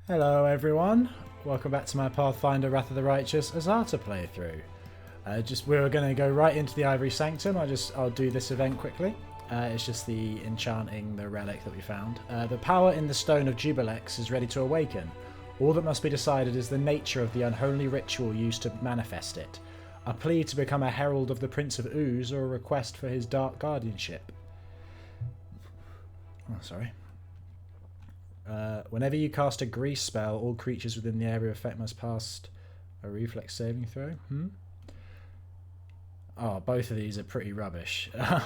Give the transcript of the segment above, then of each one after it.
Hello everyone, welcome back to my Pathfinder Wrath of the Righteous Azata playthrough. We're going to go right into the Ivory Sanctum. I'll do this event quickly. It's just the enchanting the relic that we found. The power in the stone of Jubilex is ready to awaken. All that must be decided is the nature of the unholy ritual used to manifest it. A plea to become a herald of the Prince of Ooze or a request for his dark guardianship. Oh, sorry. Whenever you cast a grease spell, all creatures within the area of effect must pass a reflex saving throw. Oh, both of these are pretty rubbish. Well,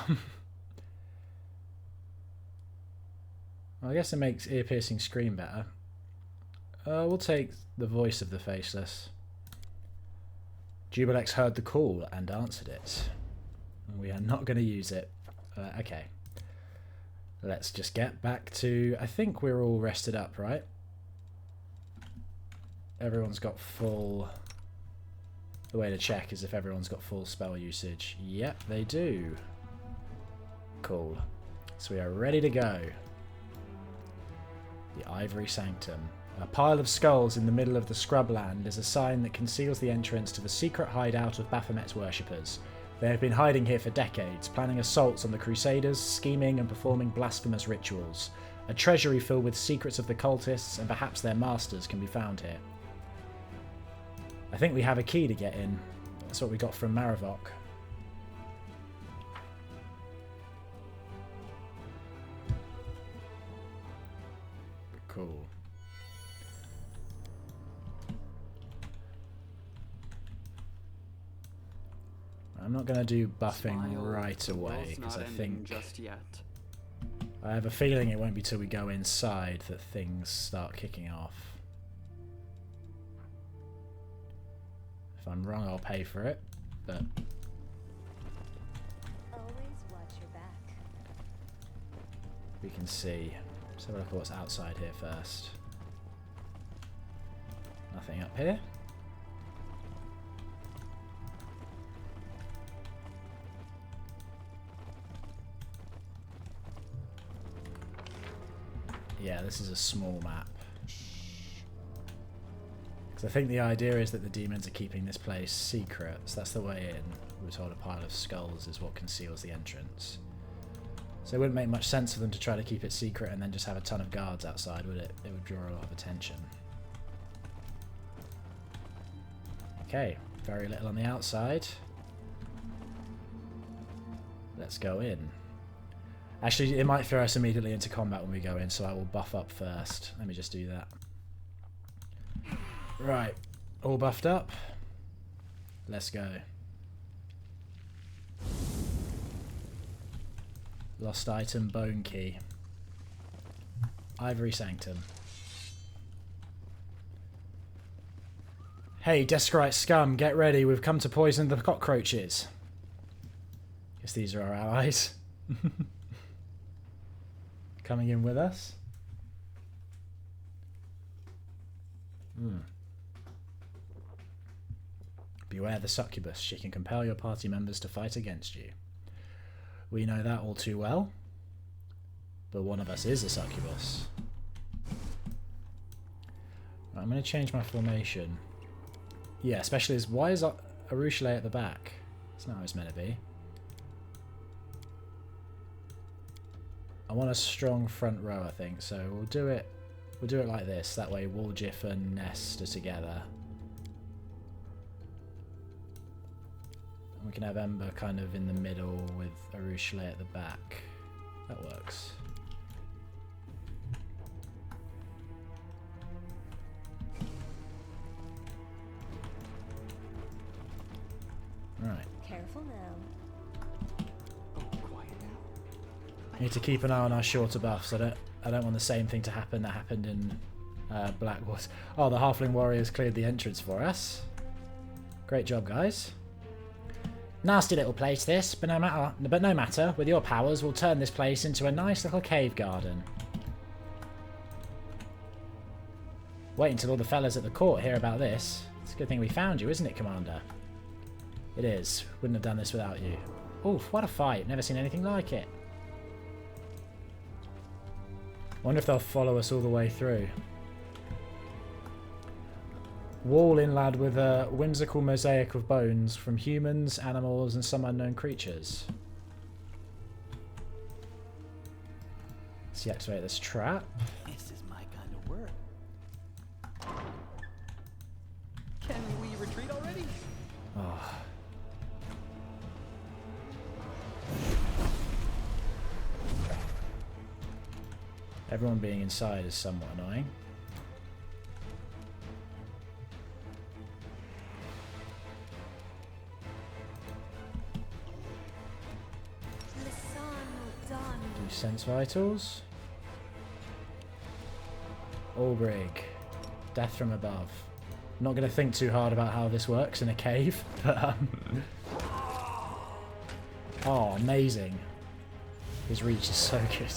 I guess it makes ear-piercing scream better. We'll take the voice of the faceless. Jubilex heard the call and answered it. We are not going to use it. Okay. Let's just get back to... I think we're all rested up, right? Everyone's got full... The way to check is if everyone's got full spell usage. Yep, they do. Cool. So we are ready to go. The Ivory Sanctum. A pile of skulls in the middle of the scrubland is a sign that conceals the entrance to the secret hideout of Baphomet's worshippers. They have been hiding here for decades, planning assaults on the Crusaders, scheming and performing blasphemous rituals. A treasury filled with secrets of the cultists and perhaps their masters can be found here. I think we have a key to get in. That's what we got from Maravok. Cool. I'm not going to do buffing right away because I think I have a feeling it won't be till we go inside that things start kicking off. If I'm wrong, I'll pay for it, but always watch your back. We can see. Let's have a look at what's outside here first. Nothing up here. Yeah, this is a small map. Because I think the idea is that the demons are keeping this place secret. So that's the way in. We were told a pile of skulls is what conceals the entrance. So it wouldn't make much sense for them to try to keep it secret and then just have a ton of guards outside, would it? It would draw a lot of attention. Okay, very little on the outside. Let's go in. Actually, it might throw us immediately into combat when we go in, so I will buff up first. Let me just do that. Right, all buffed up. Let's go. Lost item, bone key. Ivory Sanctum. Hey, Descarite scum, get ready. We've come to poison the cockroaches. Guess these are our allies. Coming in with us. Beware the succubus. She can compel your party members to fight against you. We know that all too well. But one of us is a succubus. Right, I'm going to change my formation. Yeah, especially as... Why is Arushale at the back? It's not how it's meant to be. I want a strong front row, I think, so we'll do it like this. That way Woljif and Nest are together. And we can have Ember kind of in the middle with Arushale at the back. That works. Right. Careful now. Need to keep an eye on our shorter buffs. I don't want the same thing to happen that happened in Blackwood. Oh, the Halfling Warriors cleared the entrance for us. Great job, guys. Nasty little place this, but no matter. With your powers, we'll turn this place into a nice little cave garden. Wait until all the fellas at the court hear about this. It's a good thing we found you, isn't it, Commander? It is. Wouldn't have done this without you. Oof, what a fight. Never seen anything like it. Wonder if they'll follow us all the way through. Wall inlaid with a whimsical mosaic of bones from humans, animals, and some unknown creatures. Let's deactivate this trap. This is my kind of work. Can we retreat already? Oh. Everyone being inside is somewhat annoying. The sun will dawn. Do sense vitals. Albrig. Death from above. I'm not going to think too hard about how this works in a cave, but oh, amazing. His reach is so good.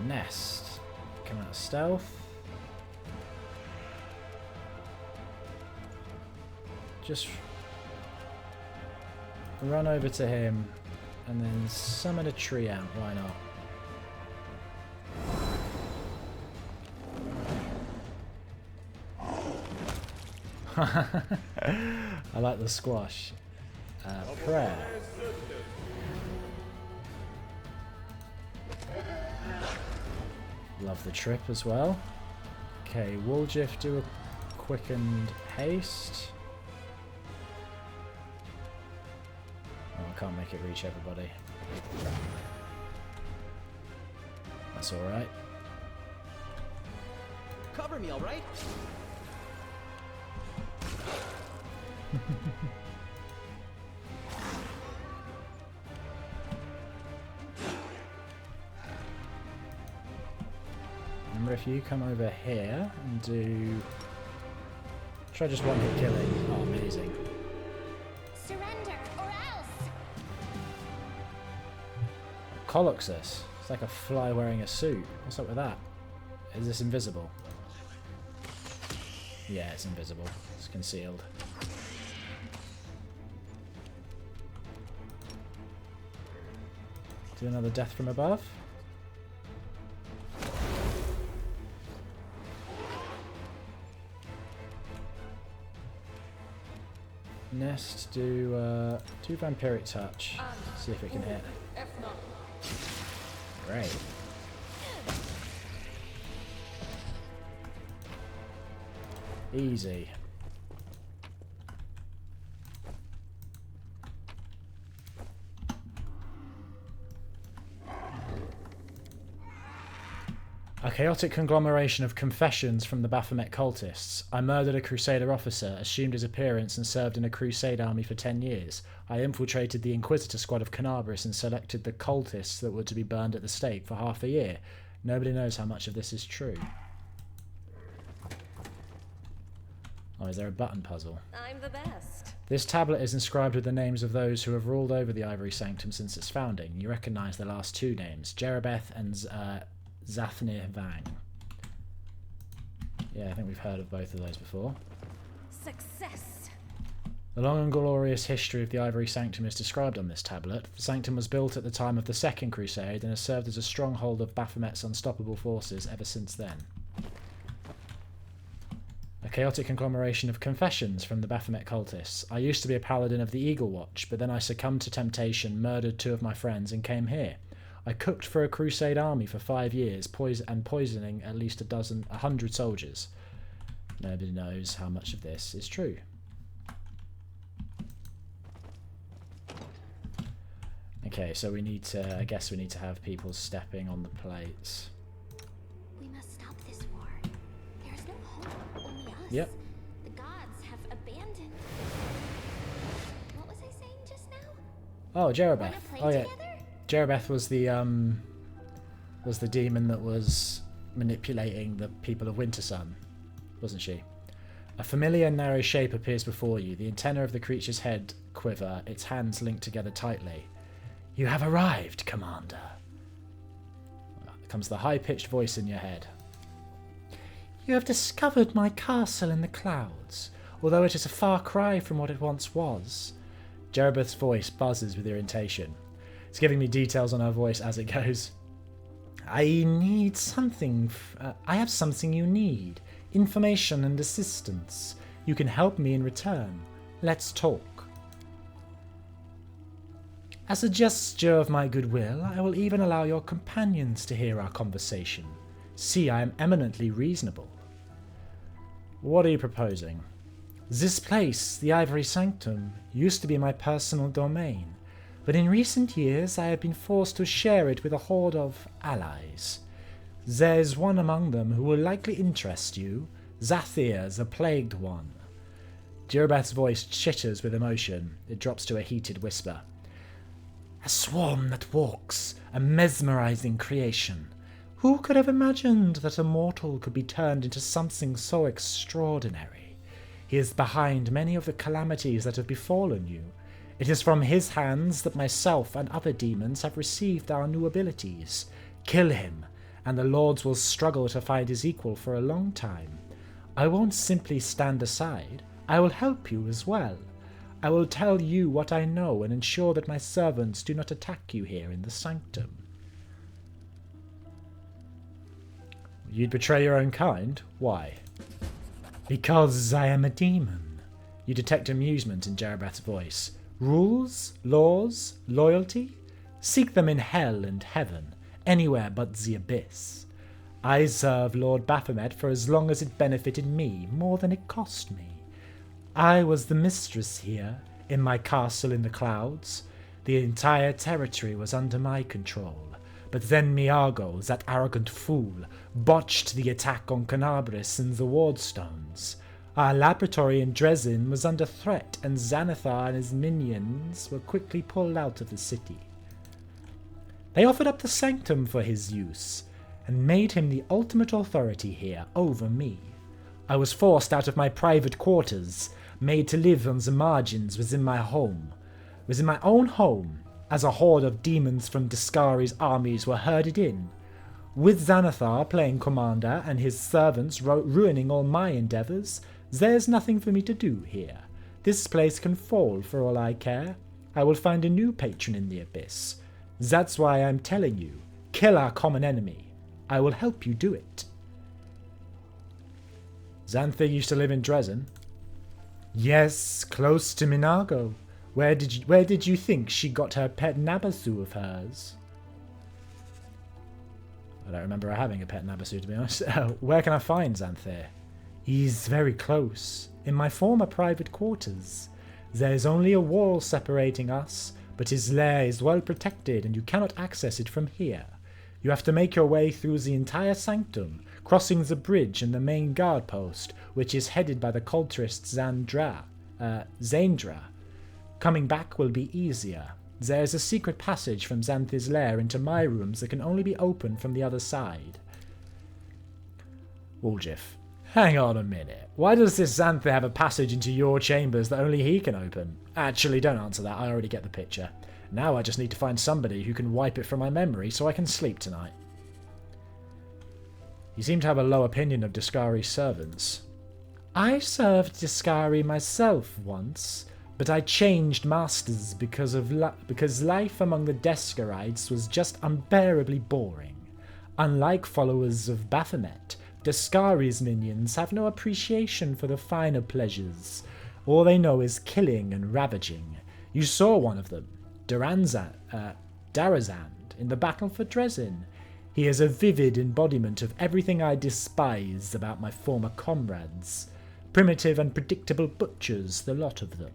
Nest. Come out of stealth. Just run over to him and then summon a tree ant. Why not? I like the squash. Prayer. Love the trip as well. Okay, Wooljiff, do a quickened haste. Oh, I can't make it reach everybody. That's alright. Cover me, all right? Remember, if you come over here and do... Try just one hit killing. Oh, amazing. Surrender or else. Coloxus. It's like a fly wearing a suit. What's up with that? Is this invisible? Yeah, it's invisible. It's concealed. Do another death from above. Nest, do vampiric touch. See if it can hit. Great. Easy. A chaotic conglomeration of confessions from the Baphomet cultists. I murdered a Crusader officer, assumed his appearance, and served in a Crusade army for 10 years. I infiltrated the Inquisitor squad of Canabris and selected the cultists that were to be burned at the stake for half a year. Nobody knows how much of this is true. Oh, is there a button puzzle? I'm the best. This tablet is inscribed with the names of those who have ruled over the Ivory Sanctum since its founding. You recognise the last two names, Jerribeth and Xanthir Vang. Yeah, I think we've heard of both of those before. Success. The long and glorious history of the Ivory Sanctum is described on this tablet. The Sanctum was built at the time of the Second Crusade and has served as a stronghold of Baphomet's unstoppable forces ever since then. A chaotic conglomeration of confessions from the Baphomet cultists. I used to be a paladin of the Eagle Watch, but then I succumbed to temptation, murdered two of my friends, and came here. I cooked for a Crusade army for 5 years, poisoning at least 100 soldiers. Nobody knows how much of this is true. Okay, so we need to, I guess we need to have people stepping on the plates. We must stop this war. There's no hope, only us. Yep. The gods have abandoned. What was I saying just now? Oh, Jerribeth. Wanna play Oh yeah. together? Jerribeth was the demon that was manipulating the people of Wintersun, wasn't she? A familiar narrow shape appears before you. The antenna of the creature's head quiver, its hands linked together tightly. You have arrived, Commander. Comes the high-pitched voice in your head. You have discovered my castle in the clouds, although it is a far cry from what it once was. Jerribeth's voice buzzes with irritation. It's giving me details on her voice as it goes. I need something. I have something you need. Information and assistance. You can help me in return. Let's talk. As a gesture of my goodwill, I will even allow your companions to hear our conversation. See, I am eminently reasonable. What are you proposing? This place, the Ivory Sanctum, used to be my personal domain, but in recent years I have been forced to share it with a horde of allies. There is one among them who will likely interest you, Xanthir the Plagued one. Jerribeth's voice chitters with emotion. It drops to a heated whisper. A swarm that walks, a mesmerizing creation. Who could have imagined that a mortal could be turned into something so extraordinary? He is behind many of the calamities that have befallen you. It is from his hands that myself and other demons have received our new abilities. Kill him, and the lords will struggle to find his equal for a long time. I won't simply stand aside. I will help you as well. I will tell you what I know and ensure that my servants do not attack you here in the sanctum. You'd betray your own kind? Why? Because I am a demon. You detect amusement in Jerribeth's voice. Rules? Laws? Loyalty? Seek them in hell and heaven, anywhere but the abyss. I served Lord Baphomet for as long as it benefited me more than it cost me. I was the mistress here, in my castle in the clouds. The entire territory was under my control. But then Miago, that arrogant fool, botched the attack on Canabris and the Wardstones. Our laboratory in Dresden was under threat, and Xanthir and his minions were quickly pulled out of the city. They offered up the sanctum for his use, and made him the ultimate authority here over me. I was forced out of my private quarters, made to live on the margins within my own home, as a horde of demons from Discari's armies were herded in, with Xanthir playing commander and his servants ruining all my endeavours. There's nothing for me to do here. This place can fall for all I care. I will find a new patron in the abyss. That's why I'm telling you, kill our common enemy. I will help you do it. Xanthir used to live in Dresden? Yes, close to Minago. Where did you think she got her pet Nabasu of hers? I don't remember her having a pet Nabasu, to be honest. Where can I find Xanthir? He's very close, in my former private quarters. There's only a wall separating us, but his lair is well protected and you cannot access it from here. You have to make your way through the entire sanctum, crossing the bridge and the main guard post, which is headed by the cultist Xandra. Coming back will be easier. There's a secret passage from Xanthir's lair into my rooms that can only be opened from the other side. Woljif, hang on a minute. Why does this Xanthir have a passage into your chambers that only he can open? Actually, don't answer that. I already get the picture. Now I just need to find somebody who can wipe it from my memory so I can sleep tonight. You seem to have a low opinion of Discari's servants. I served Discari myself once, but I changed masters because life among the Descarites was just unbearably boring. Unlike followers of Baphomet, Discari's minions have no appreciation for the finer pleasures. All they know is killing and ravaging. You saw one of them, Darazand, in the battle for Dresden. He is a vivid embodiment of everything I despise about my former comrades. Primitive and predictable butchers, the lot of them.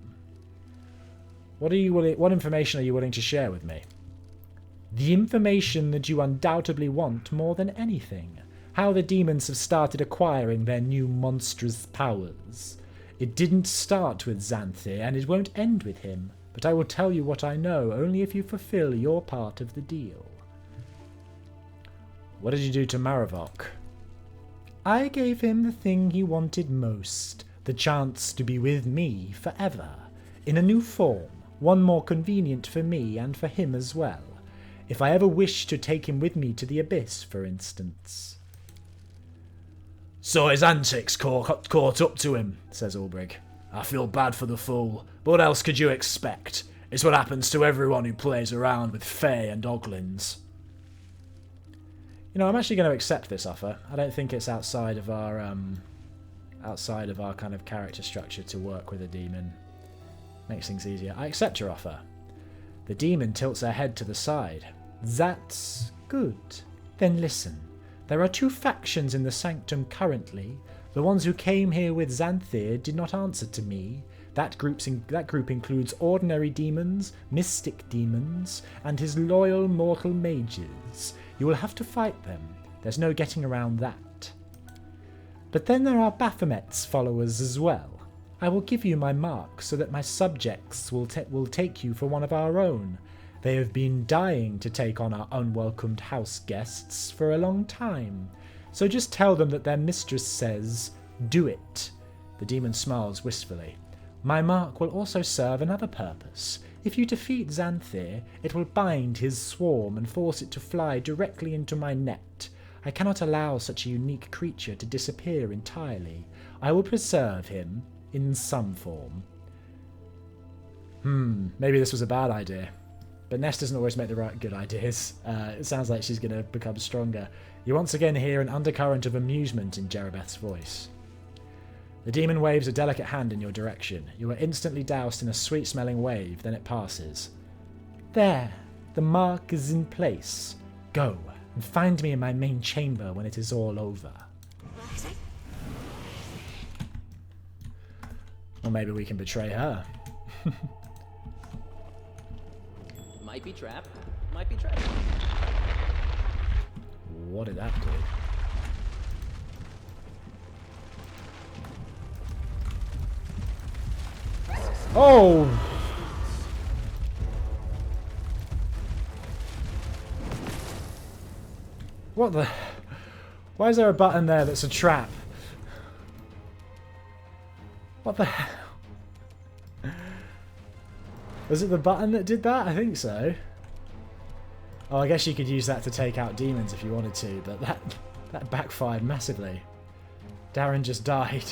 What information are you willing to share with me? The information that you undoubtedly want more than anything. How the demons have started acquiring their new monstrous powers. It didn't start with Xanthir, and it won't end with him, but I will tell you what I know only if you fulfill your part of the deal. What did you do to Maravok? I gave him the thing he wanted most, the chance to be with me forever, in a new form, one more convenient for me and for him as well, if I ever wish to take him with me to the abyss, for instance. So his antics caught up to him, says Ulbrich. I feel bad for the fool, but what else could you expect? It's what happens to everyone who plays around with Fae and Oglins. You know, I'm actually going to accept this offer. I don't think it's outside of our kind of character structure to work with a demon. Makes things easier. I accept your offer. The demon tilts her head to the side. That's good. Then listen. There are two factions in the Sanctum currently. The ones who came here with Xanthir did not answer to me. That group includes ordinary demons, mystic demons, and his loyal mortal mages. You will have to fight them. There's no getting around that. But then there are Baphomet's followers as well. I will give you my mark so that my subjects will take you for one of our own. They have been dying to take on our unwelcomed house guests for a long time. So just tell them that their mistress says, do it. The demon smiles wistfully. My mark will also serve another purpose. If you defeat Xanthir, it will bind his swarm and force it to fly directly into my net. I cannot allow such a unique creature to disappear entirely. I will preserve him in some form. Maybe this was a bad idea. But Ness doesn't always make the right good ideas. It sounds like she's going to become stronger. You once again hear an undercurrent of amusement in Jerribeth's voice. The demon waves a delicate hand in your direction. You are instantly doused in a sweet-smelling wave, then it passes. There, the mark is in place. Go, and find me in my main chamber when it is all over. Or maybe we can betray her. Might be trapped. Might be trapped. What did that do? Oh! What the... Why is there a button there that's a trap? What the hell? Was it the button that did that? I think so. Oh, I guess you could use that to take out demons if you wanted to, but that backfired massively. Darren just died.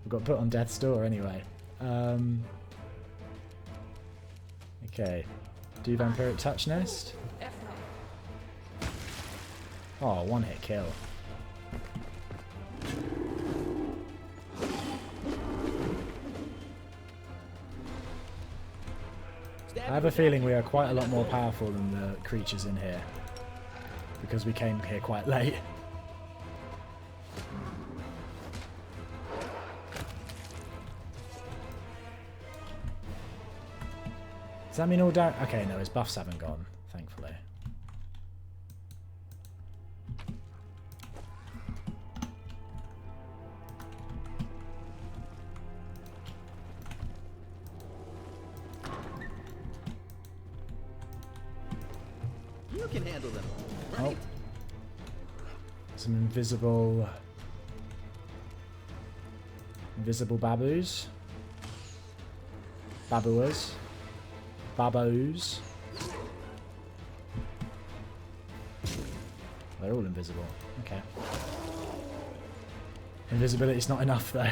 We got put on death's door anyway. Okay. Do Vampiric Touch Nest? Oh, one hit kill. I have a feeling we are quite a lot more powerful than the creatures in here. Because we came here quite late. Does that mean all down? Okay, no, his buffs haven't gone, thankfully. You can handle them, right? Oh. Some invisible baboos. Baboos. Babos. They're all invisible. Okay. Invisibility's not enough though.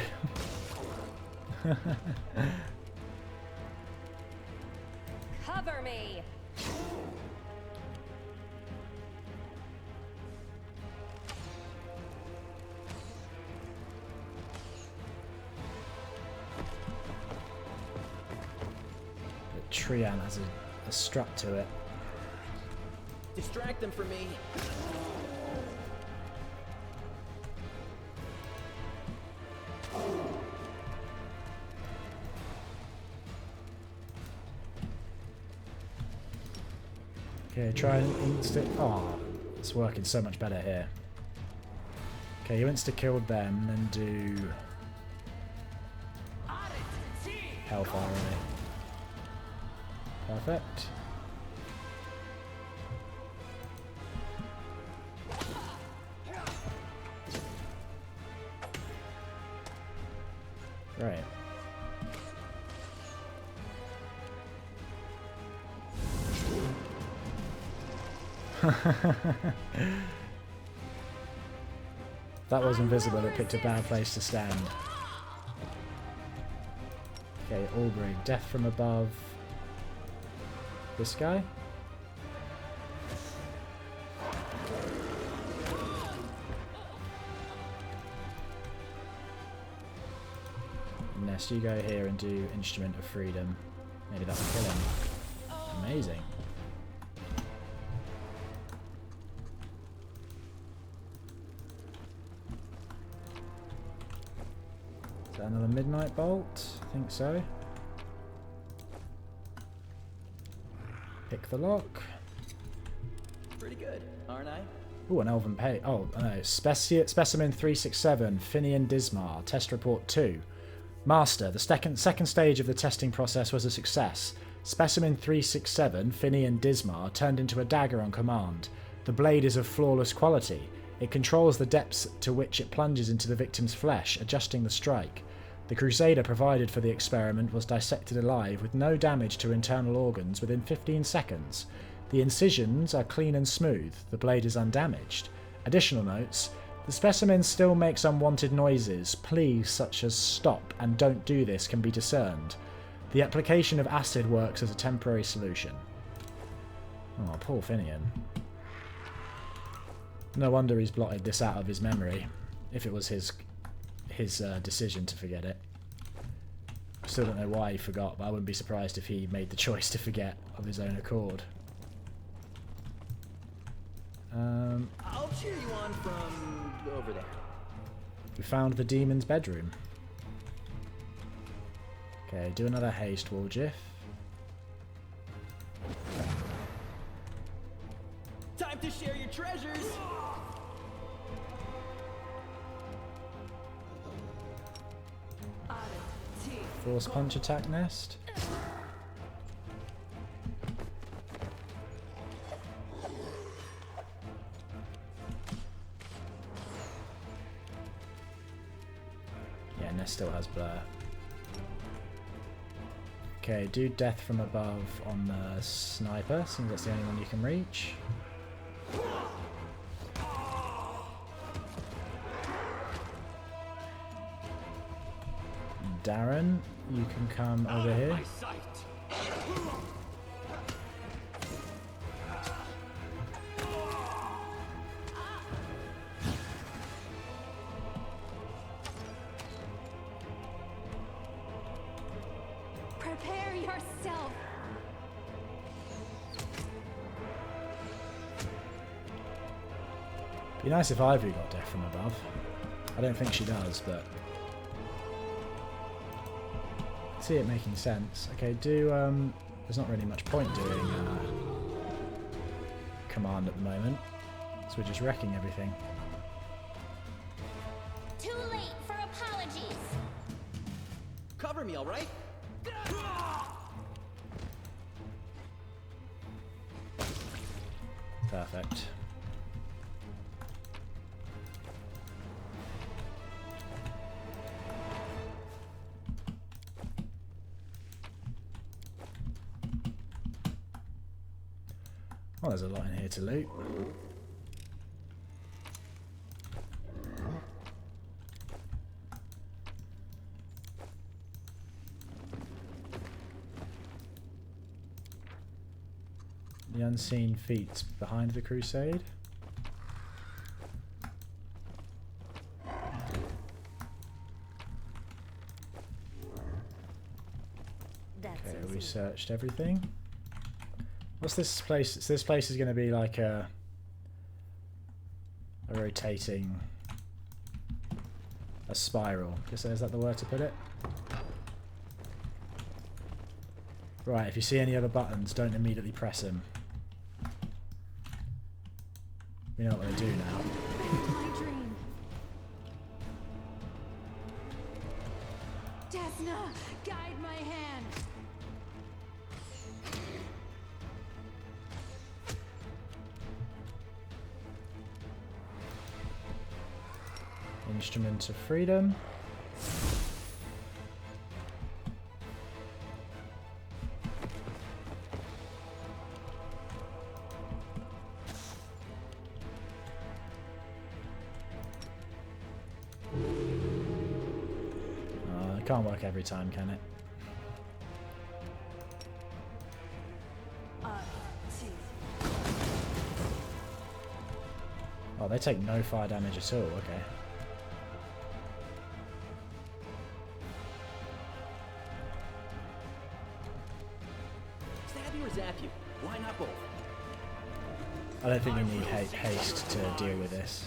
Cover me. Trian has a strut to it. Distract them for me. Okay, try and insta. Oh, it's working so much better here. Okay, you insta-killed them, then do Hellfire on it. Perfect. Right. That was invisible, it picked a bad place to stand. Okay, Augury, death from above. This guy? honest, you go here and do Instrument of Freedom. Maybe that'll kill him. Amazing. Is that another Midnight Bolt? I think so. Pick the lock. Pretty good, aren't I? Ooh, an Elven Pay. Oh, no. Specimen 367, Finian Dismar. Test Report 2. Master, the second stage of the testing process was a success. Specimen 367, Finian Dismar, turned into a dagger on command. The blade is of flawless quality. It controls the depths to which it plunges into the victim's flesh, adjusting the strike. The Crusader provided for the experiment was dissected alive with no damage to internal organs within 15 seconds. The incisions are clean and smooth. The blade is undamaged. Additional notes. The specimen still makes unwanted noises. Pleas such as stop and don't do this can be discerned. The application of acid works as a temporary solution. Oh, poor Finian. No wonder he's blotted this out of his memory, if it was his decision to forget it. I still don't know why he forgot, but I wouldn't be surprised if he made the choice to forget of his own accord. I'll cheer you on from over there. We found the demon's bedroom. Okay, do another haste wall GIF. Time to share your treasures! Force punch attack nest. Yeah, nest still has blur. Okay, do death from above on the sniper, since that's the only one you can reach. Darren, you can come over here. Prepare yourself. Be nice if Ivory got death from above. I don't think she does, but I see it making sense. Okay, there's not really much point doing command at the moment, so we're just wrecking everything. Too late for apologies. Cover me, alright? Perfect. Oh, there's a lot in here to loot. The unseen feats behind the crusade. Okay, we searched everything. What's this place? This place is going to be like a rotating, a spiral. Is that the word to put it? Right, if you see any other buttons, don't immediately press them. We know what they do now. My dream. Desna, guide my hand. Instrument of Freedom. It can't work every time, can it? Oh, they take no fire damage at all, okay. I don't think we need haste to deal with this.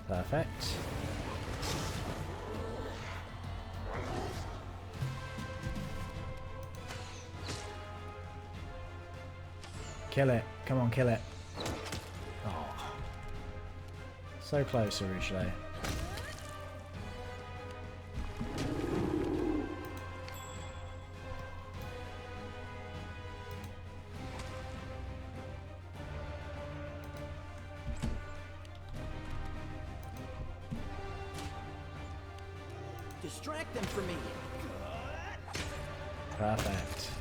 Perfect. Kill it. Come on, kill it. Oh. So close, Arushale. Distract them from me. Perfect.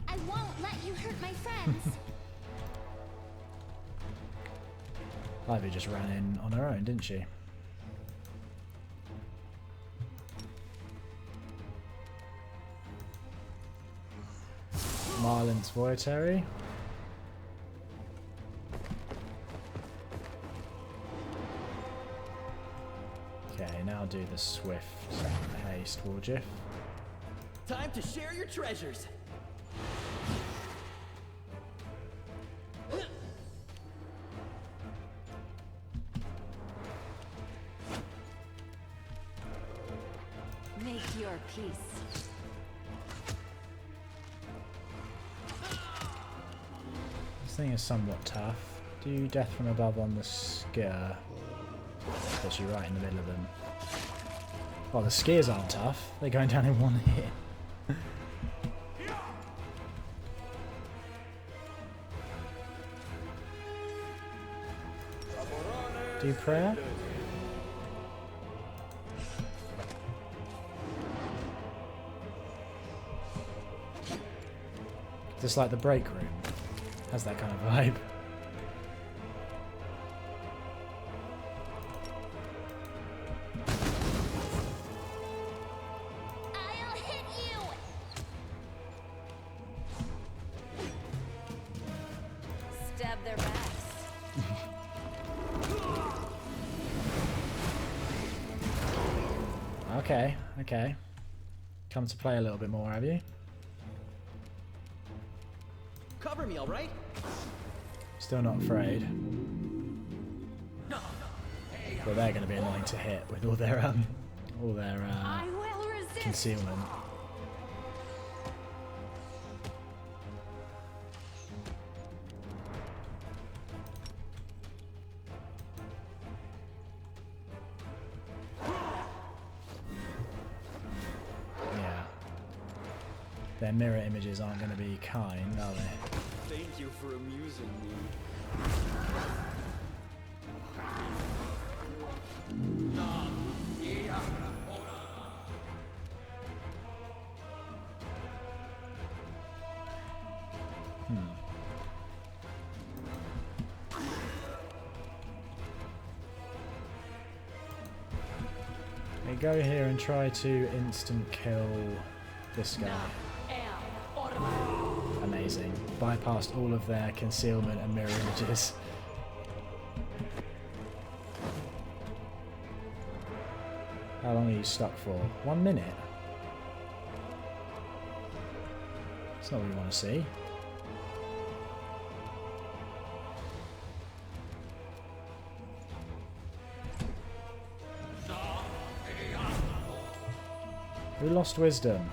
I won't let you hurt my friends. Ivy just ran in on her own, didn't she? Marlin's Voyatary. Okay, now do the swift haste, Warjiff. Time to share your treasures. Make your peace. This thing is somewhat tough. Do death from above on the skier. Puts you right in the middle of them. Well, the skiers aren't tough. They're going down in one hit. Do prayer? Just like the break room. Has that kind of vibe. I'll hit you. Stab their backs. Okay, okay. Come to play a little bit more, have you? Cover me, all right? Still not afraid. But they're going to be annoying to hit with all their I will resist. concealment. Yeah. Their mirror images aren't going to be kind, are they? Thank you for amusing me. Okay, go here and try to instant kill this guy. Amazing. Bypassed all of their concealment and mirror images. How long are you stuck for? 1 minute? That's not what we want to see. We lost wisdom.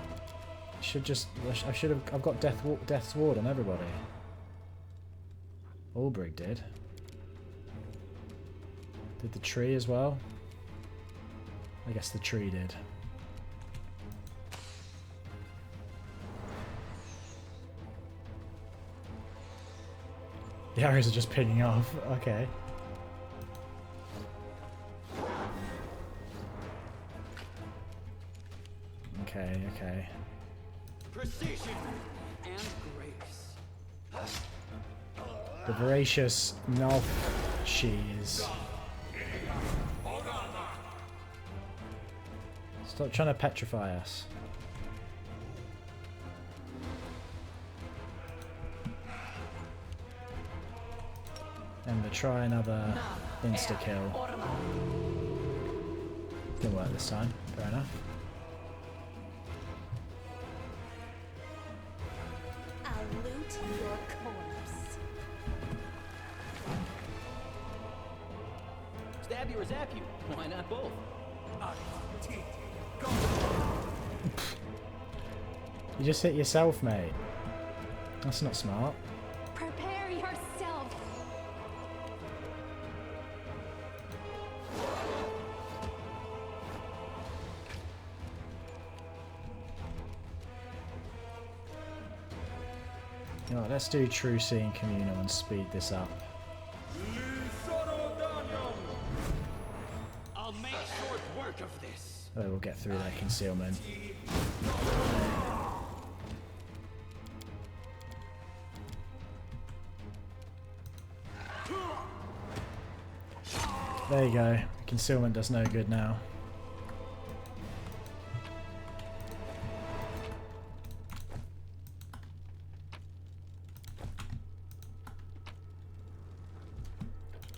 I've got Death's Ward on everybody. Albrig did. Did the tree as well? I guess the tree did. The arrows are just pinging off. Okay. Okay, okay. Precision and grace. The voracious Nalf cheese. Stop trying to petrify us. And we'll try another insta-kill. Didn't work this time, fair enough. I'll loot your corpse. Stab you or zap you? Why not both? You just hit yourself, mate. That's not smart. Prepare yourself. Alright, let's do True Seeing Communal and speed this up. I'll make short work of this. Oh, we'll get through that concealment. There you go. Concealment does no good now.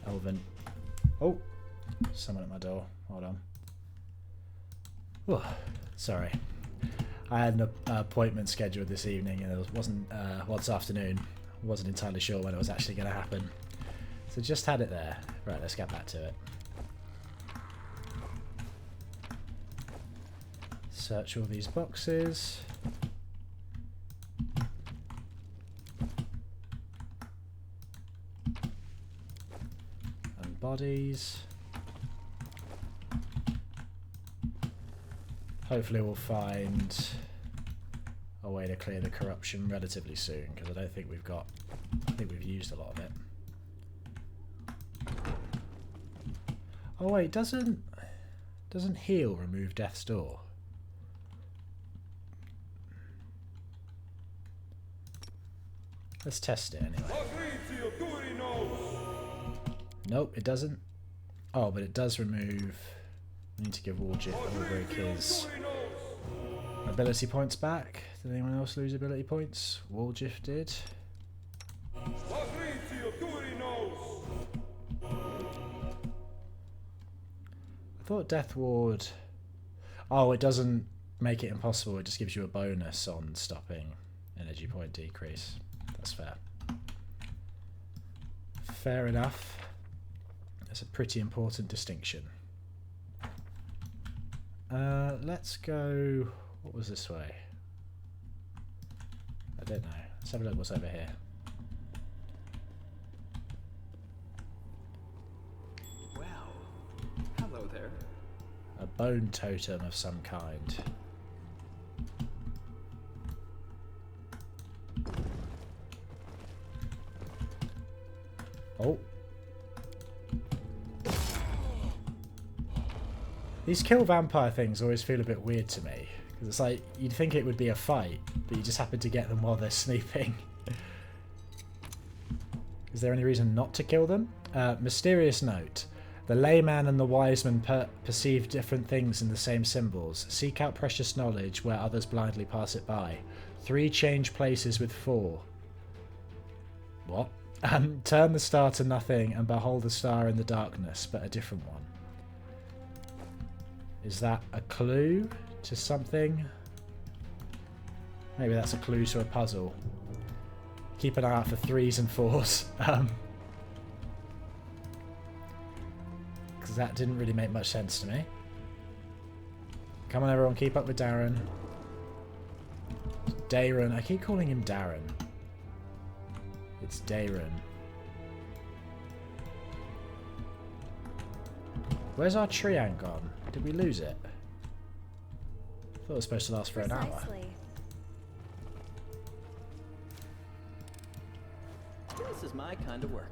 Elven. Oh! Someone at my door. Hold on. Oh, sorry. I had an appointment scheduled this evening and it wasn't, well, this afternoon. I wasn't entirely sure when it was actually going to happen. So just had it there. Right, let's get back to it. Search all these boxes. And bodies. Hopefully we'll find a way to clear the corruption relatively soon, because I don't think we've got... I think we've used a lot of it. Oh wait, doesn't heal remove death's door? Let's test it anyway. Nope, it doesn't. Oh, but it does remove... We need to give Ulrich his ability points back. Did anyone else lose ability points? Walgif did. I thought Death Ward... Oh, it doesn't make it impossible. It just gives you a bonus on stopping energy point decrease. That's fair. Fair enough. That's a pretty important distinction. Let's go... What was this way? I don't know. Let's have a look what's over here. Well, hello there. A bone totem of some kind. Oh. These kill vampire things always feel a bit weird to me. Because it's like, you'd think it would be a fight, but you just happen to get them while they're sleeping. Is there any reason not to kill them? Mysterious note. The layman and the wise man perceive different things in the same symbols. Seek out precious knowledge where others blindly pass it by. 3 change places with 4. What? Turn the star to nothing and behold a star in the darkness, but a different one. Is that a clue to something? Maybe that's a clue to a puzzle. Keep an eye out for 3s and 4s. Because that didn't really make much sense to me. Come on everyone, keep up with Darren. Darren, I keep calling him Darren. It's Darren. Where's our Trian gone? Did we lose it? I thought it was supposed to last for an hour. Precisely. This is my kind of work.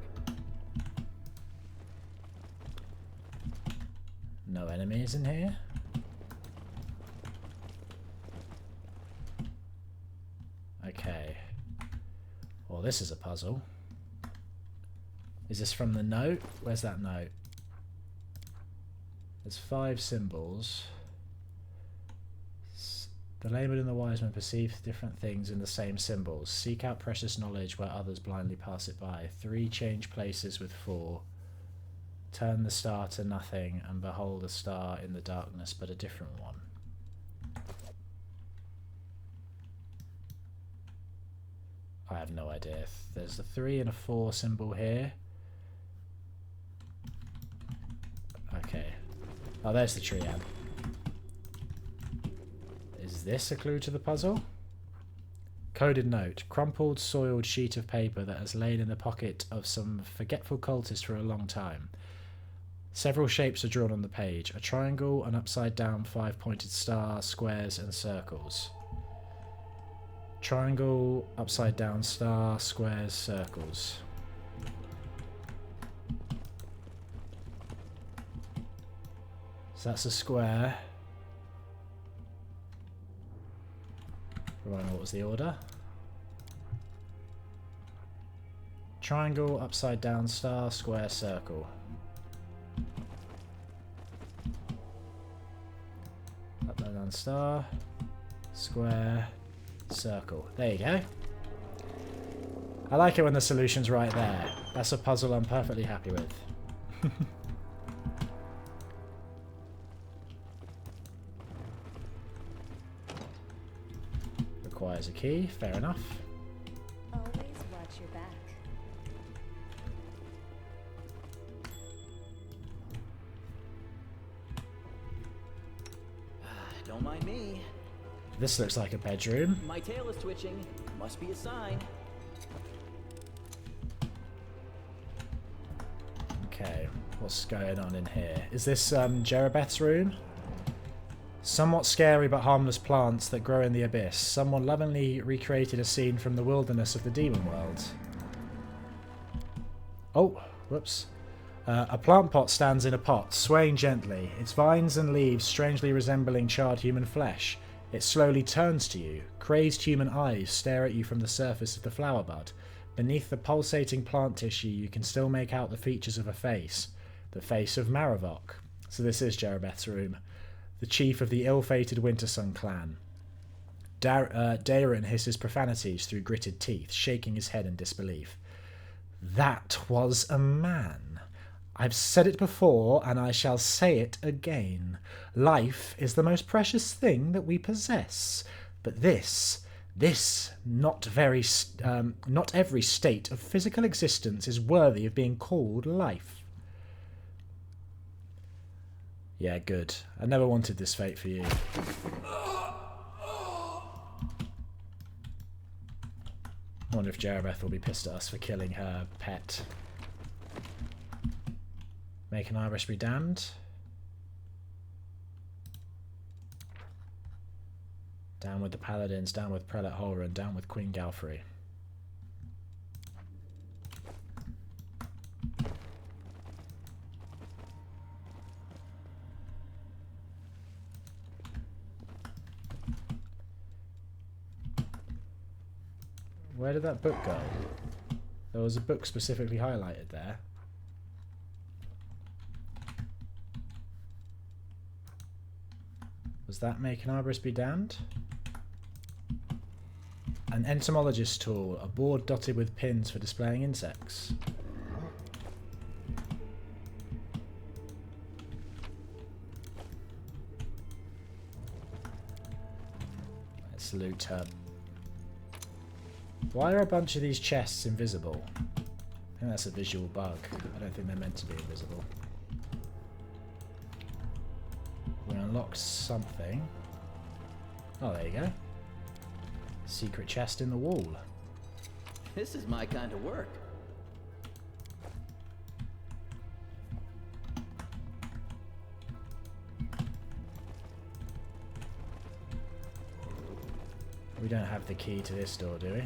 No enemies in here? Okay. Well, this is a puzzle. Is this from the note? Where's that note? There's 5 symbols. The layman and the wise man perceive different things in the same symbols. Seek out precious knowledge where others blindly pass it by. 3 change places with 4. Turn the star to nothing and behold a star in the darkness, but a different one. I have no idea. There's a 3 and a 4 symbol here. Okay. Oh, there's the tree amp. Is this a clue to the puzzle? Coded note. Crumpled, soiled sheet of paper that has lain in the pocket of some forgetful cultist for a long time. Several shapes are drawn on the page. A triangle, an upside down 5-pointed star, squares and circles. Triangle, upside down star, squares, circles. So that's a square. Remind me, what was the order? Triangle, upside down star, square, circle. Upside down star, square, circle. There you go. I like it when the solution's right there. That's a puzzle I'm perfectly happy with. Requires a key, fair enough. Always watch your back. Don't mind me. This looks like a bedroom. My tail is twitching. Must be a sign. Okay, what's going on in here? Is this Jerribeth's room? Somewhat scary but harmless plants that grow in the abyss. Someone lovingly recreated a scene from the wilderness of the demon world. Oh, whoops. A plant pot stands in a pot, swaying gently, its vines and leaves strangely resembling charred human flesh. It slowly turns to you. Crazed human eyes stare at you from the surface of the flower bud. Beneath the pulsating plant tissue, you can still make out the features of a face. The face of Maravok. So this is Jerribeth's room. The chief of the ill-fated Wintersun clan. Daeron hisses profanities through gritted teeth, shaking his head in disbelief. That was a man. I've said it before, and I shall say it again. Life is the most precious thing that we possess. But not every state of physical existence is worthy of being called life. Yeah, good. I never wanted this fate for you. I wonder if Jerribeth will be pissed at us for killing her pet. Make an Irish be damned. Down with the Paladins, down with Prelate Holren, down with Queen Galfrey. Where did that book go? There was a book specifically highlighted there. Was that Make an Arborist be damned? An entomologist's tool, a board dotted with pins for displaying insects. Let's loot her. Why are a bunch of these chests invisible? I think that's a visual bug. I don't think they're meant to be invisible. We unlocked something. Oh, there you go. Secret chest in the wall. This is my kind of work. We don't have the key to this door, do we?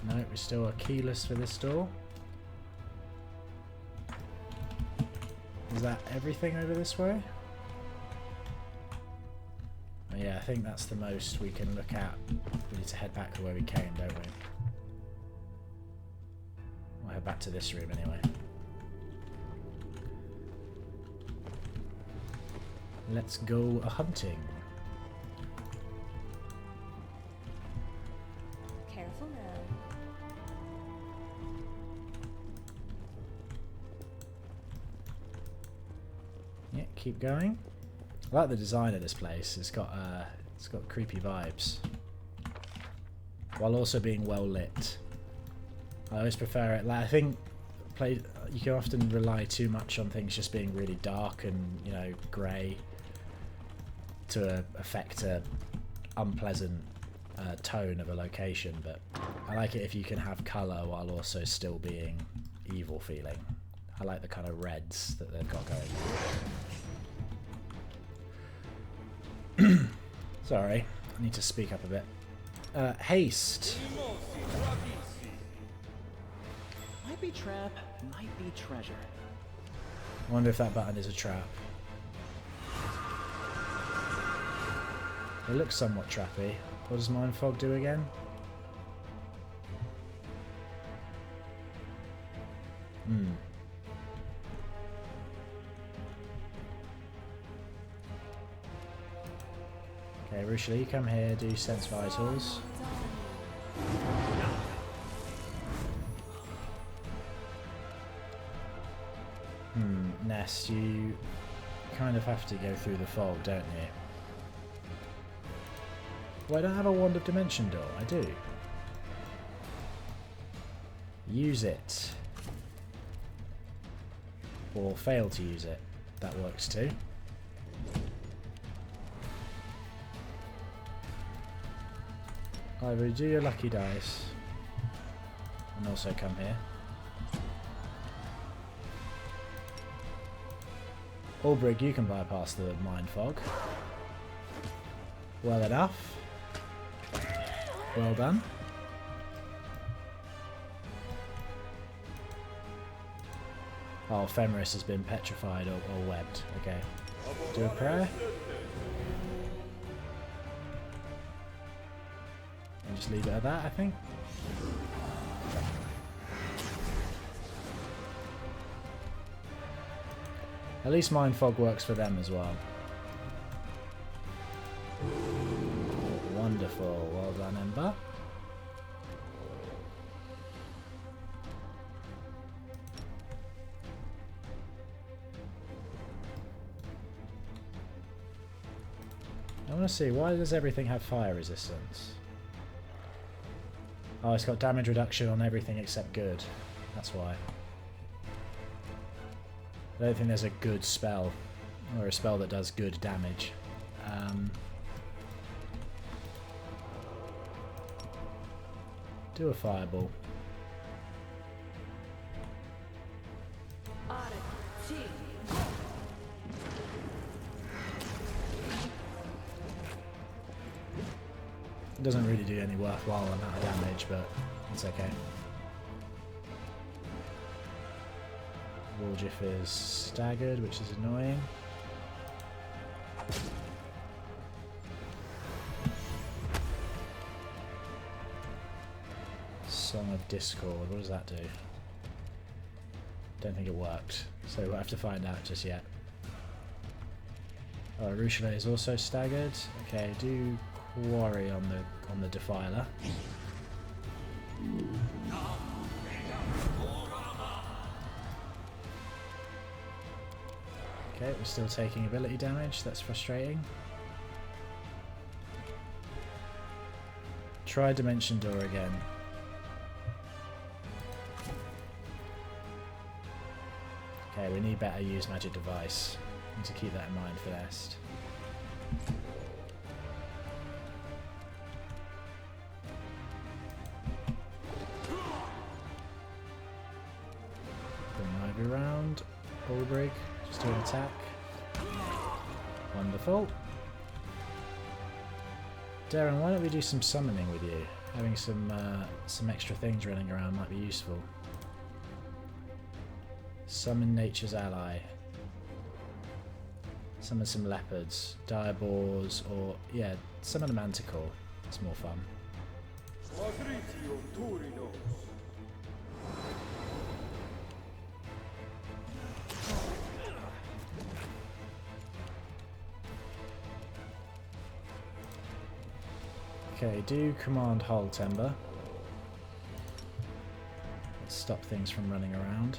No, we still are keyless for this door. Is that everything over this way? Oh, yeah, I think that's the most we can look at. We need to head back to where we came, don't we? We'll head back to this room anyway. Let's go a-hunting. keep going. I like the design of this place. It's got creepy vibes, while also being well lit. I always prefer it. Like, I think you can often rely too much on things just being really dark and, you know, grey to affect a unpleasant tone of a location. But I like it if you can have colour while also still being evil feeling. I like the kind of reds that they've got going. Sorry, I need to speak up a bit. Haste. Might be trap, might be treasure. I wonder if that button is a trap. It looks somewhat trappy. What does Mind Fog do again? Okay, Rushli, come here, do Sense Vitals. Ness, you kind of have to go through the fog, don't you? Well, I don't have a Wand of Dimension Door. I do. Use it. Or fail to use it. That works too. Ivory, do your lucky dice. And also come here. Ulbrig, you can bypass the Mind Fog. Well enough. Well done. Oh, Fenris has been petrified or webbed. Okay. Do a prayer. And just leave it at that, I think. At least Mind Fog works for them as well. Wonderful. Well done, Ember. I want to see, why does everything have fire resistance? Oh, it's got damage reduction on everything except good. That's why. I don't think there's a good spell, or a spell that does good damage. Do a fireball. It doesn't really do any worthwhile amount of damage, but it's okay. Warjiff is staggered, which is annoying. Song of Discord, what does that do? Don't think it worked, so we'll have to find out just yet. Oh, Rushli is also staggered. Okay, do Quarry on the Defiler. Okay, we're still taking ability damage, that's frustrating. Try Dimension Door again. Okay, we need better use Magic Device. Need to keep that in mind for Nest. Bring Ivy around. Ulbrig. Just do an attack. Wonderful. Darren, why don't we do some summoning with you? Having some extra things running around might be useful. Summon Nature's Ally. Summon some leopards, diabors, or yeah, summon a manticore. It's more fun. Okay, do command halt Ember. Let's stop things from running around.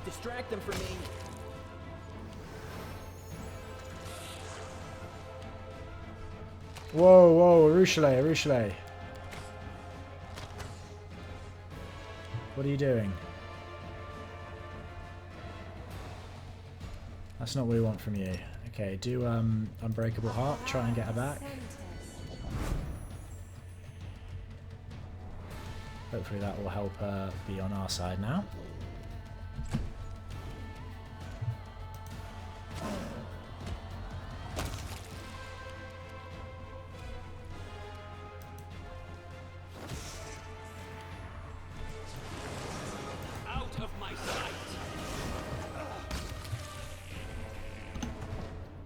Distract them from me. Whoa, whoa, Arushale, Arushale. What are you doing? That's not what we want from you. Okay, do Unbreakable Heart, try and get her back. Hopefully that will help her be on our side now. Out of my sight.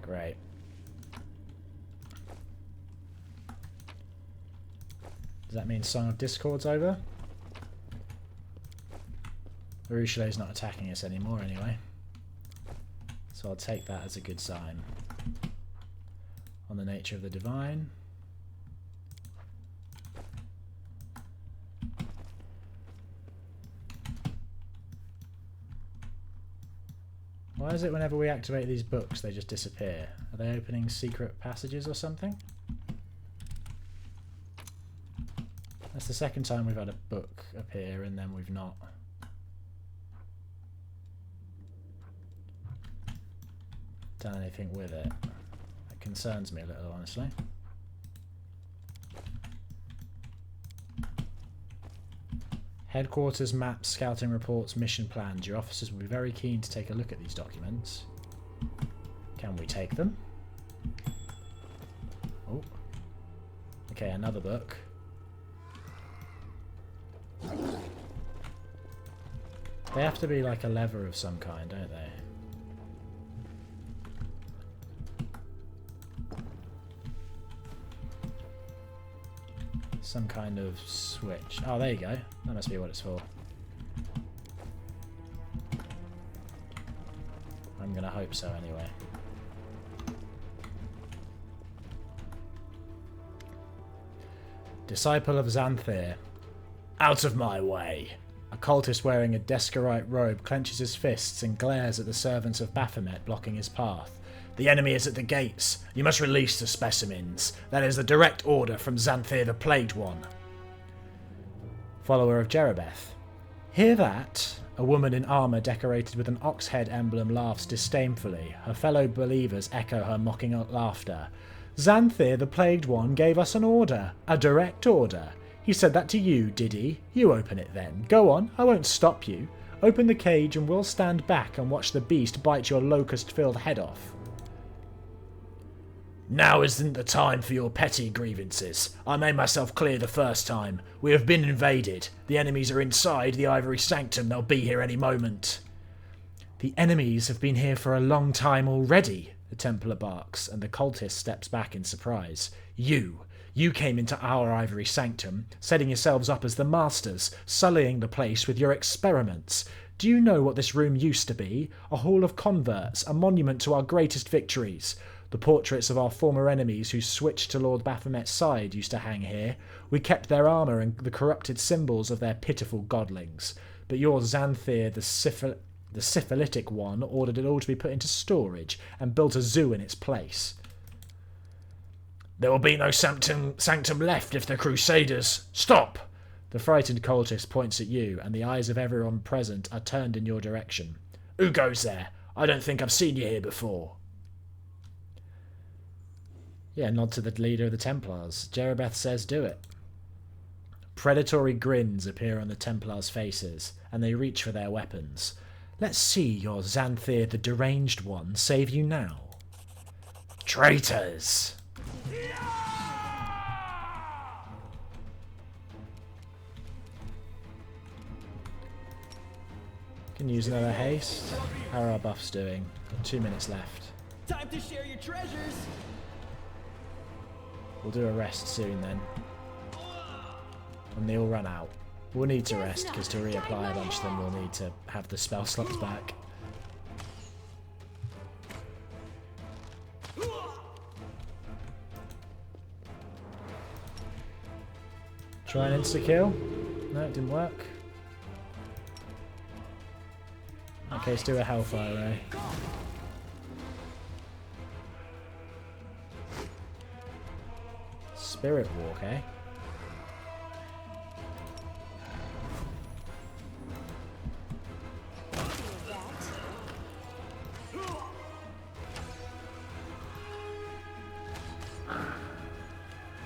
Great. Does that mean Song of Discord's over? Arushale's not attacking us anymore anyway. So I'll take that as a good sign. On the nature of the divine. Why is it whenever we activate these books they just disappear? Are they opening secret passages or something? That's the second time we've had a book appear and then we've not. Done anything with it. That concerns me a little, honestly. Headquarters, maps, scouting reports, mission plans. Your officers will be very keen to take a look at these documents. Can we take them? Oh. Okay, another book. They have to be like a lever of some kind, don't they? Some kind of switch. Oh, there you go. That must be what it's for. I'm gonna hope so anyway. Disciple of Xanthir. Out of my way! A cultist wearing a Descarite robe clenches his fists and glares at the servants of Baphomet blocking his path. The enemy is at the gates. You must release the specimens. That is the direct order from Xanthir the Plagued One. Follower of Jerribeth. Hear that? A woman in armour decorated with an ox head emblem laughs disdainfully. Her fellow believers echo her mocking laughter. Xanthir the Plagued One gave us an order. A direct order. He said that to you, did he? You open it then. Go on, I won't stop you. Open the cage and we'll stand back and watch the beast bite your locust-filled head off. Now isn't the time for your petty grievances. I made myself clear the first time. We have been invaded. The enemies are inside the Ivory Sanctum. They'll be here any moment. The enemies have been here for a long time already, the Templar barks, and the cultist steps back in surprise. You came into our Ivory Sanctum, setting yourselves up as the masters, sullying the place with your experiments. Do you know what this room used to be? A hall of converts, a monument to our greatest victories. The portraits of our former enemies who switched to Lord Baphomet's side used to hang here. We kept their armour and the corrupted symbols of their pitiful godlings. But your Xanthir, the syphilitic one, ordered it all to be put into storage and built a zoo in its place. There will be no sanctum left if the Crusaders... Stop! The frightened cultist points at you, and the eyes of everyone present are turned in your direction. Who goes there? I don't think I've seen you here before. Yeah, nod to the leader of the Templars. Jerribeth says do it. Predatory grins appear on the Templars' faces, and they reach for their weapons. Let's see your Xanthir the Deranged One save you now. Traitors! Can use another haste. How are our buffs doing? Got 2 minutes left. Time to share your treasures. We'll do a rest soon then. And they all run out. We'll need to rest because to reapply a bunch of them we'll need to have the spell slots back. Try an insta-kill. No, it didn't work. In that case, do a Hellfire Ray. Spirit Walk, eh?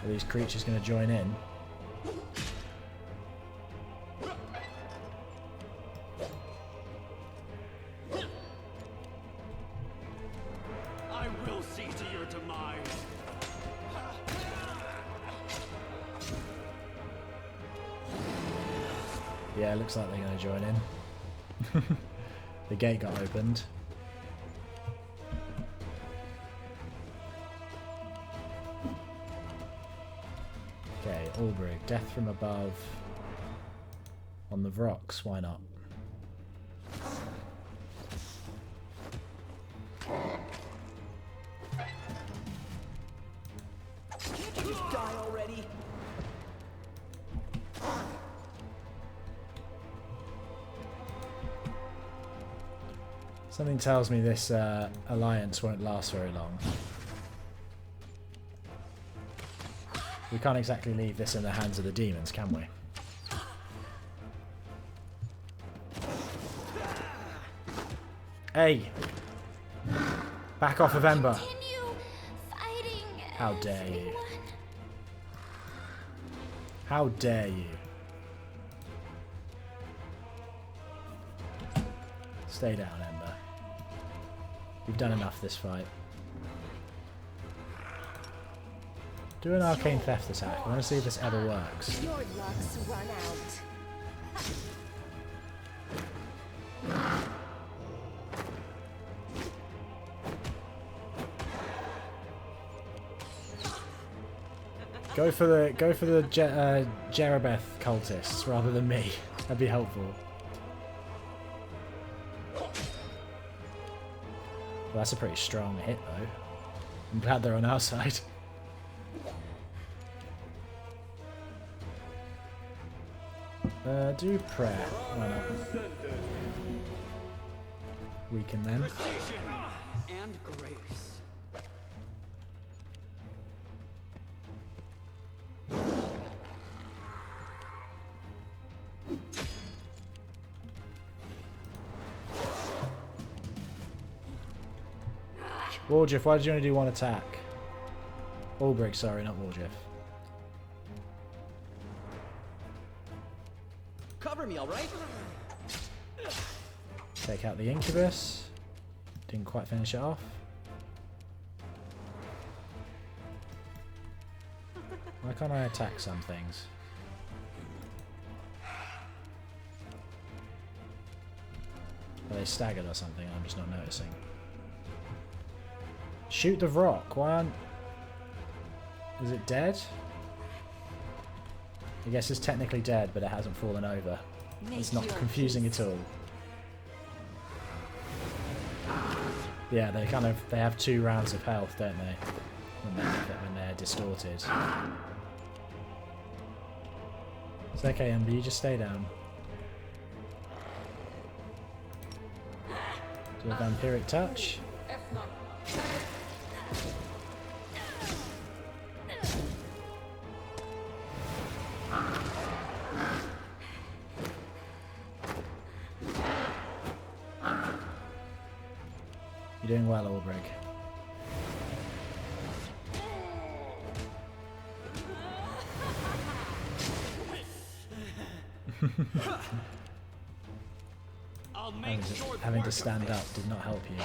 Are these creatures going to join in? I will see to your demise. Yeah, it looks like they're going to join in. The gate got opened. Okay, Albrig, death from above. On the rocks, why not? Can't you just die already? Something tells me this alliance won't last very long. We can't exactly leave this in the hands of the demons, can we? Hey! Back off of Ember! Continue fighting. How dare you. everyone. How dare you? Stay down, Ember. You've done enough this fight. Do an arcane theft attack. I want to see if this ever works. Your luck's run out. Go for the Jerribeth cultists rather than me. That'd be helpful. Well, that's a pretty strong hit though. I'm glad they're on our side. Do prayer. Why not? Weaken them. Precision and grace. Waldriff, why did you only do one attack? Albrig, sorry, not Waldriff. Cover me, all right? Take out the Incubus. Didn't quite finish it off. Why can't I attack some things? Are they staggered or something? I'm just not noticing. Shoot the rock. Why aren't... Is it dead? I guess it's technically dead, but it hasn't fallen over. It's not confusing at all. Yeah, they have 2 rounds of health, don't they? When they're distorted. It's okay, Ember, you just stay down. Do a vampiric touch. You're doing well, Albrig. I'll make short Having work to of stand this. up did not help you.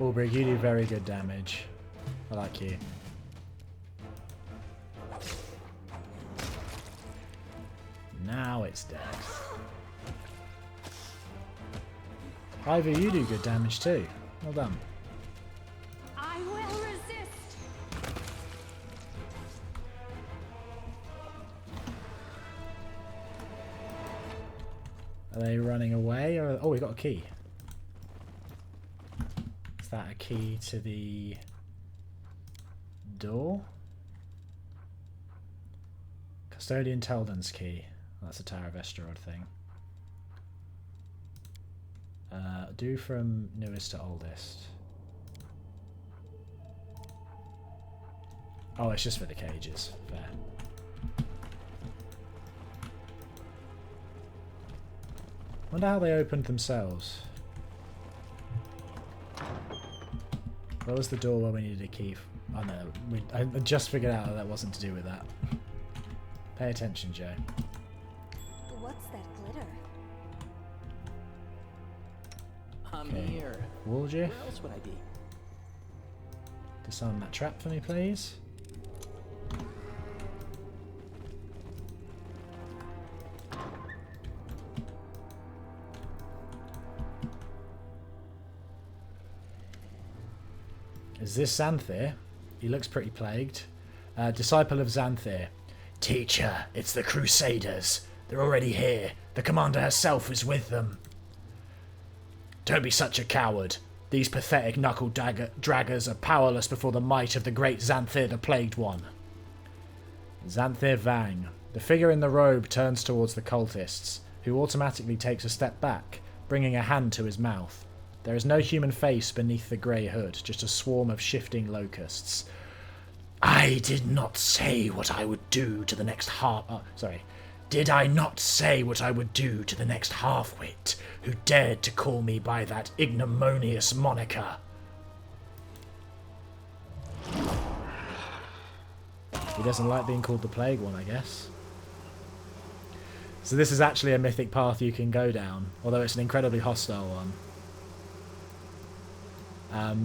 Albrig, you do very good damage. I like you. Now it's dead. Ivy, you do good damage too. Well done. I will resist. Are they running away? Or oh, we got a key. Is that a key to the door? Custodian Telden's key. That's a Tower of Estrad thing. Do from newest to oldest. Oh, it's just for the cages. Fair. Wonder how they opened themselves. Where was the door where we needed a key? Oh no, I just figured out that wasn't to do with that. Pay attention, Joe. What's that glitter? I'm Okay. here. Wooljiff, Where else would I be? disarm that trap for me, please. Is this Xanthir? He looks pretty plagued. Disciple of Xanthir. Teacher, it's the Crusaders. They're already here. The commander herself is with them. Don't be such a coward. These pathetic knuckle-draggers are powerless before the might of the great Xanthir the Plagued One. Xanthir Vang. The figure in the robe turns towards the cultists, who automatically takes a step back, bringing a hand to his mouth. There is no human face beneath the grey hood, just a swarm of shifting locusts. I did not say what I would do to the next Did I not say what I would do to the next half-wit who dared to call me by that ignominious moniker? He doesn't like being called the Plague One, I guess. So this is actually a mythic path you can go down, although it's an incredibly hostile one.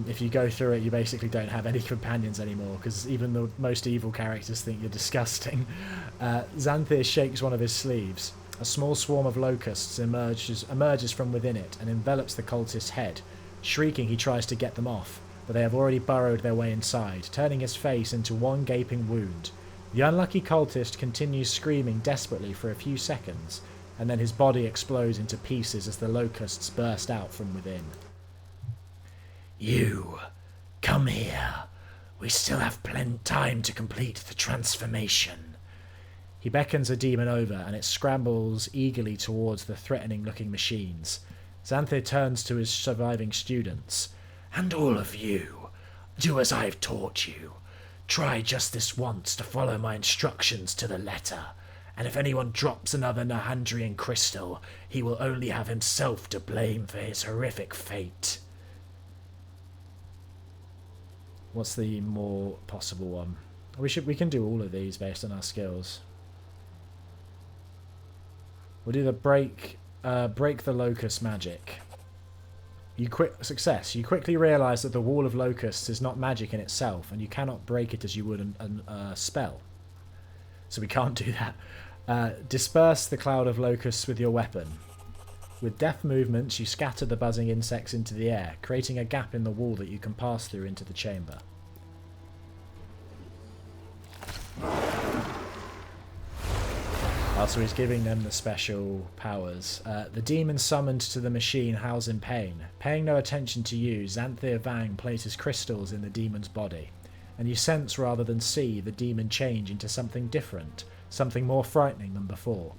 If you go through it, you basically don't have any companions anymore, because even the most evil characters think you're disgusting. Xanthir shakes one of his sleeves. A small swarm of locusts emerges from within it and envelops the cultist's head. Shrieking, he tries to get them off, but they have already burrowed their way inside, turning his face into one gaping wound. The unlucky cultist continues screaming desperately for a few seconds, and then his body explodes into pieces as the locusts burst out from within. You, come here. We still have plenty time to complete the transformation. He beckons a demon over, and it scrambles eagerly towards the threatening-looking machines. Xanthir turns to his surviving students. And all of you, do as I've taught you. Try just this once to follow my instructions to the letter, and if anyone drops another Nahandrian crystal, he will only have himself to blame for his horrific fate. What's the more possible one? We can do all of these based on our skills. We'll do the break the locust magic. Success. You quickly realise that the wall of locusts is not magic in itself, and you cannot break it as you would a spell. So we can't do that. Disperse the cloud of locusts with your weapon. With deft movements, you scatter the buzzing insects into the air, creating a gap in the wall that you can pass through into the chamber. So he's giving them the special powers. The demon summoned to the machine howls in pain. Paying no attention to you, Xanthir Vang places crystals in the demon's body, and you sense rather than see the demon change into something different, something more frightening than before.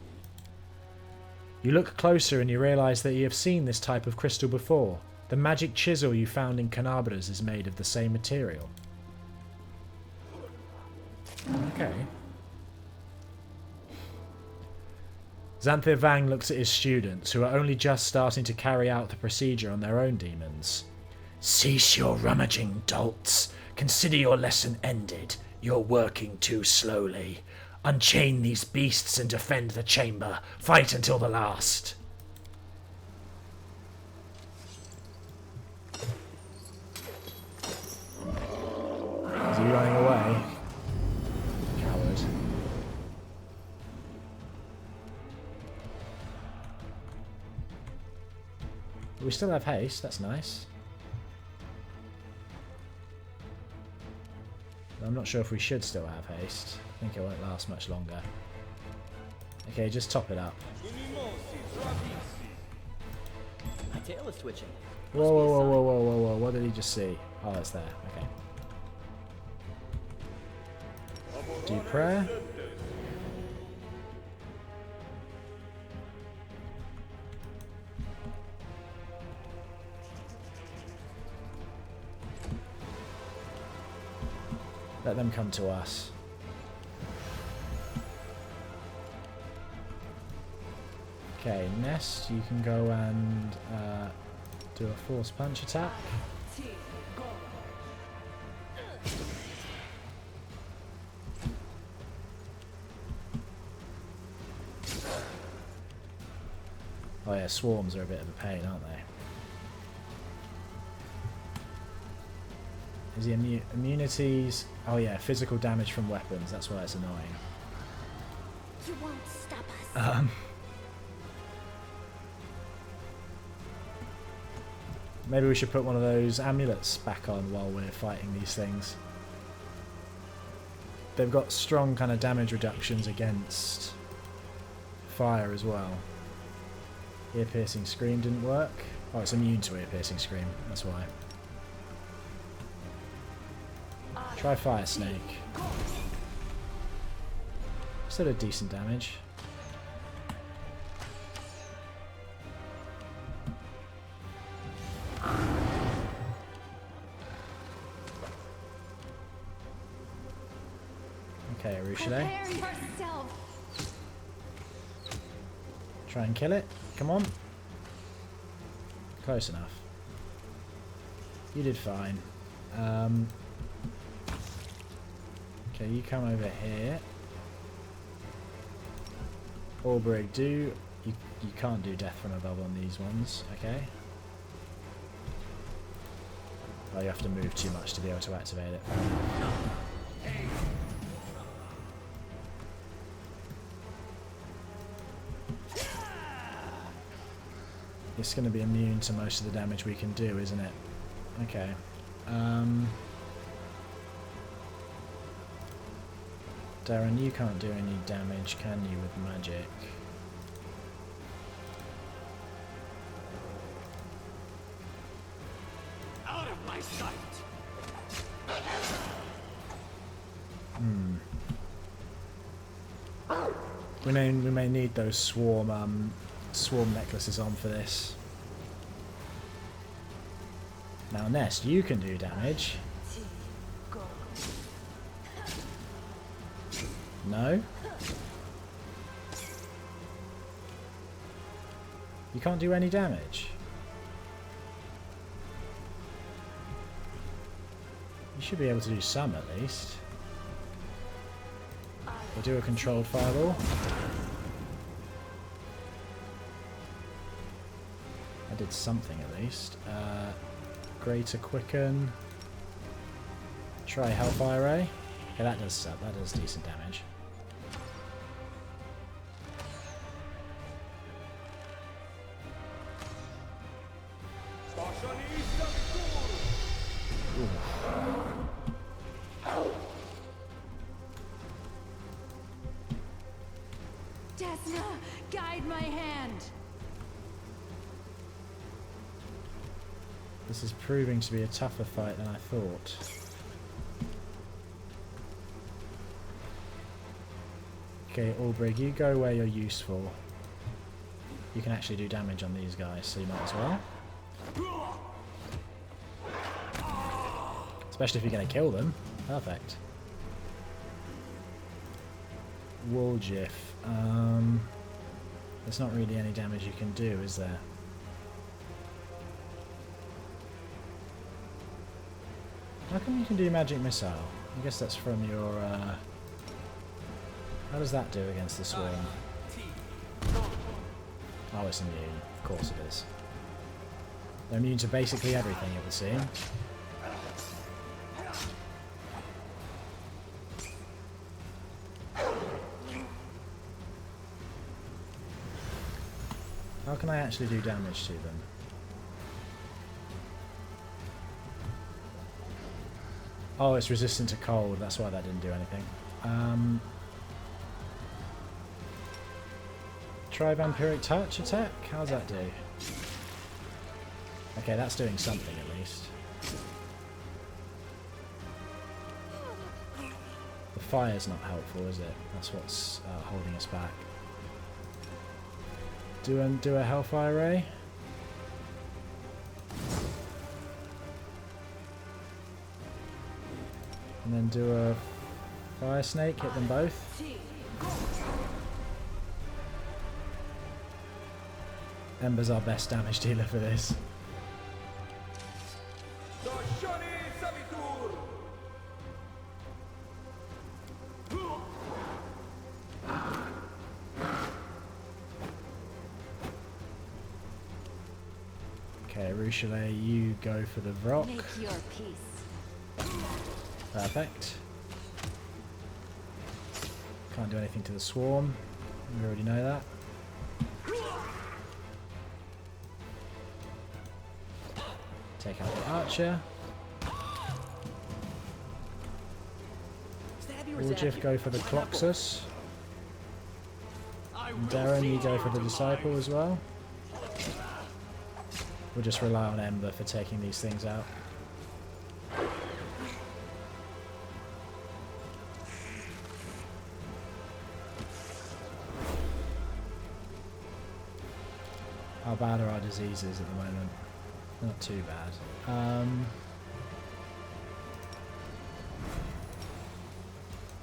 You look closer and you realise that you have seen this type of crystal before. The magic chisel you found in Canabras is made of the same material. Okay. Xanthir Vang looks at his students, who are only just starting to carry out the procedure on their own demons. Cease your rummaging, dolts. Consider your lesson ended. You're working too slowly. Unchain these beasts and defend the chamber. Fight until the last. Is he running away? Coward. We still have haste, that's nice. I'm not sure if we should still have haste. I think it won't last much longer. Okay, just top it up. tail is twitching. Whoa, Must be whoa, a whoa, sign. whoa, whoa, whoa, whoa. What did he just see? Oh, it's there. Okay. Do prayer. Let them come to us. Okay, Nest, you can go and do a force punch attack. Oh yeah, swarms are a bit of a pain, aren't they? Is he immunities? Oh yeah, physical damage from weapons. That's why it's annoying. You won't stop us. Maybe we should put one of those amulets back on while we're fighting these things. They've got strong kind of damage reductions against fire as well. Ear-piercing scream didn't work. Oh, it's immune to ear-piercing scream. That's why. Try Fire Snake. Still a decent damage. Okay, Arushide. Prepare yourself. Try and kill it. Come on. Close enough. You did fine. Okay, you come over here. Albrig, you can't do death from above on these ones, okay? Oh, you have to move too much to be able to activate it. It's going to be immune to most of the damage we can do, isn't it? Okay. Darren, you can't do any damage, can you, with magic? Out of my sight! We may need those swarm necklaces on for this. Now, Nest, you can do damage. No? You can't do any damage? You should be able to do some at least. We'll do a controlled fireball. I did something at least. Greater quicken. Try Hellfire Ray. Okay, that does decent damage. Desna, guide my hand. This is proving to be a tougher fight than I thought. Okay, Albrig, you go where you're useful. You can actually do damage on these guys, so you might as well. Especially if you're going to kill them. Perfect. Woljif. There's not really any damage you can do, is there? How come you can do magic missile? I guess that's from your. How does that do against the swarm? Oh, it's immune. Of course it is. They're immune to basically everything, it would seem. How can I actually do damage to them? Oh, it's resistant to cold. That's why that didn't do anything. Try Vampiric Touch attack? How's that do? Okay, that's doing something at least. The fire's not helpful, is it? That's what's holding us back. Do a Hellfire Ray. And then do a Fire Snake, hit them both. Ember's our best damage dealer for this. Okay, Ruchelet, you go for the Vrock. Make your peace. Perfect. Can't do anything to the Swarm. We already know that. Take out the Archer. Urgif go for the Cloxus. And Darren, you go for the Disciple as well. We'll just rely on Ember for taking these things out. How bad are our diseases at the moment? Not too bad.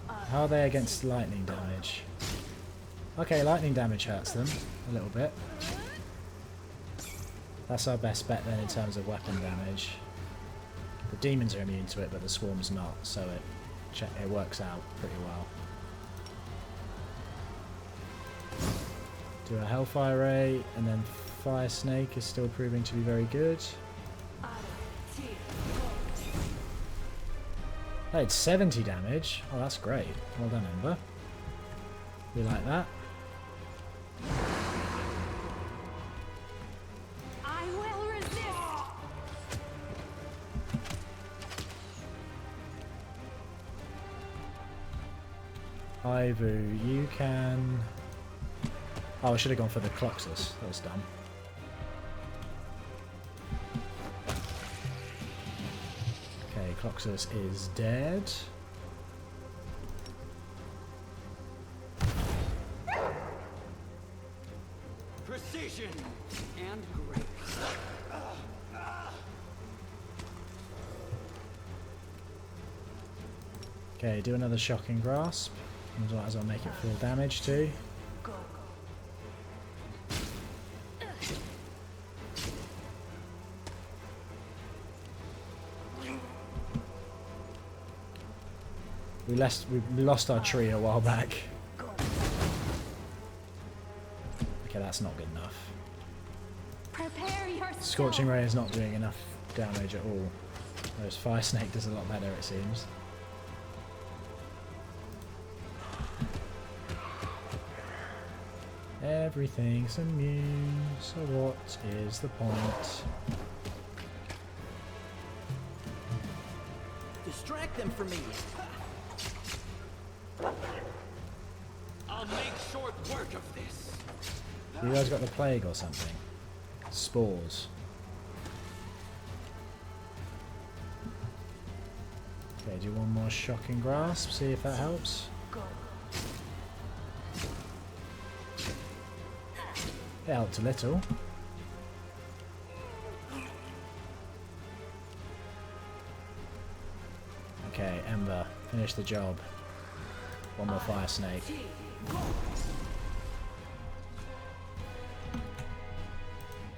How are they against lightning damage? Okay, lightning damage hurts them a little bit. That's our best bet then in terms of weapon damage. The demons are immune to it, but the swarm's not, so it works out pretty well. Do a Hellfire Ray, and then Fire Snake is still proving to be very good. Oh, it's 70 damage. Oh, that's great. Well done, Ember. We like that. I will resist. Ivu, you can... Oh, I should have gone for the Cloxus. That was dumb. Okay, Cloxus is dead. Precision and grace. Okay, do another Shocking Grasp. As I'll make it full damage too. We lost our tree a while back. Okay, that's not good enough. Prepare yourself. Scorching Ray is not doing enough damage at all. Whereas Fire Snake does a lot better, it seems. Everything's immune, so what is the point? Distract them from me. I'll make short work of this. You guys got the plague or something? Spores. Okay, do one more Shocking Grasp, see if that helps. It helped a little. Okay, Ember, finish the job. One more Fire Snake.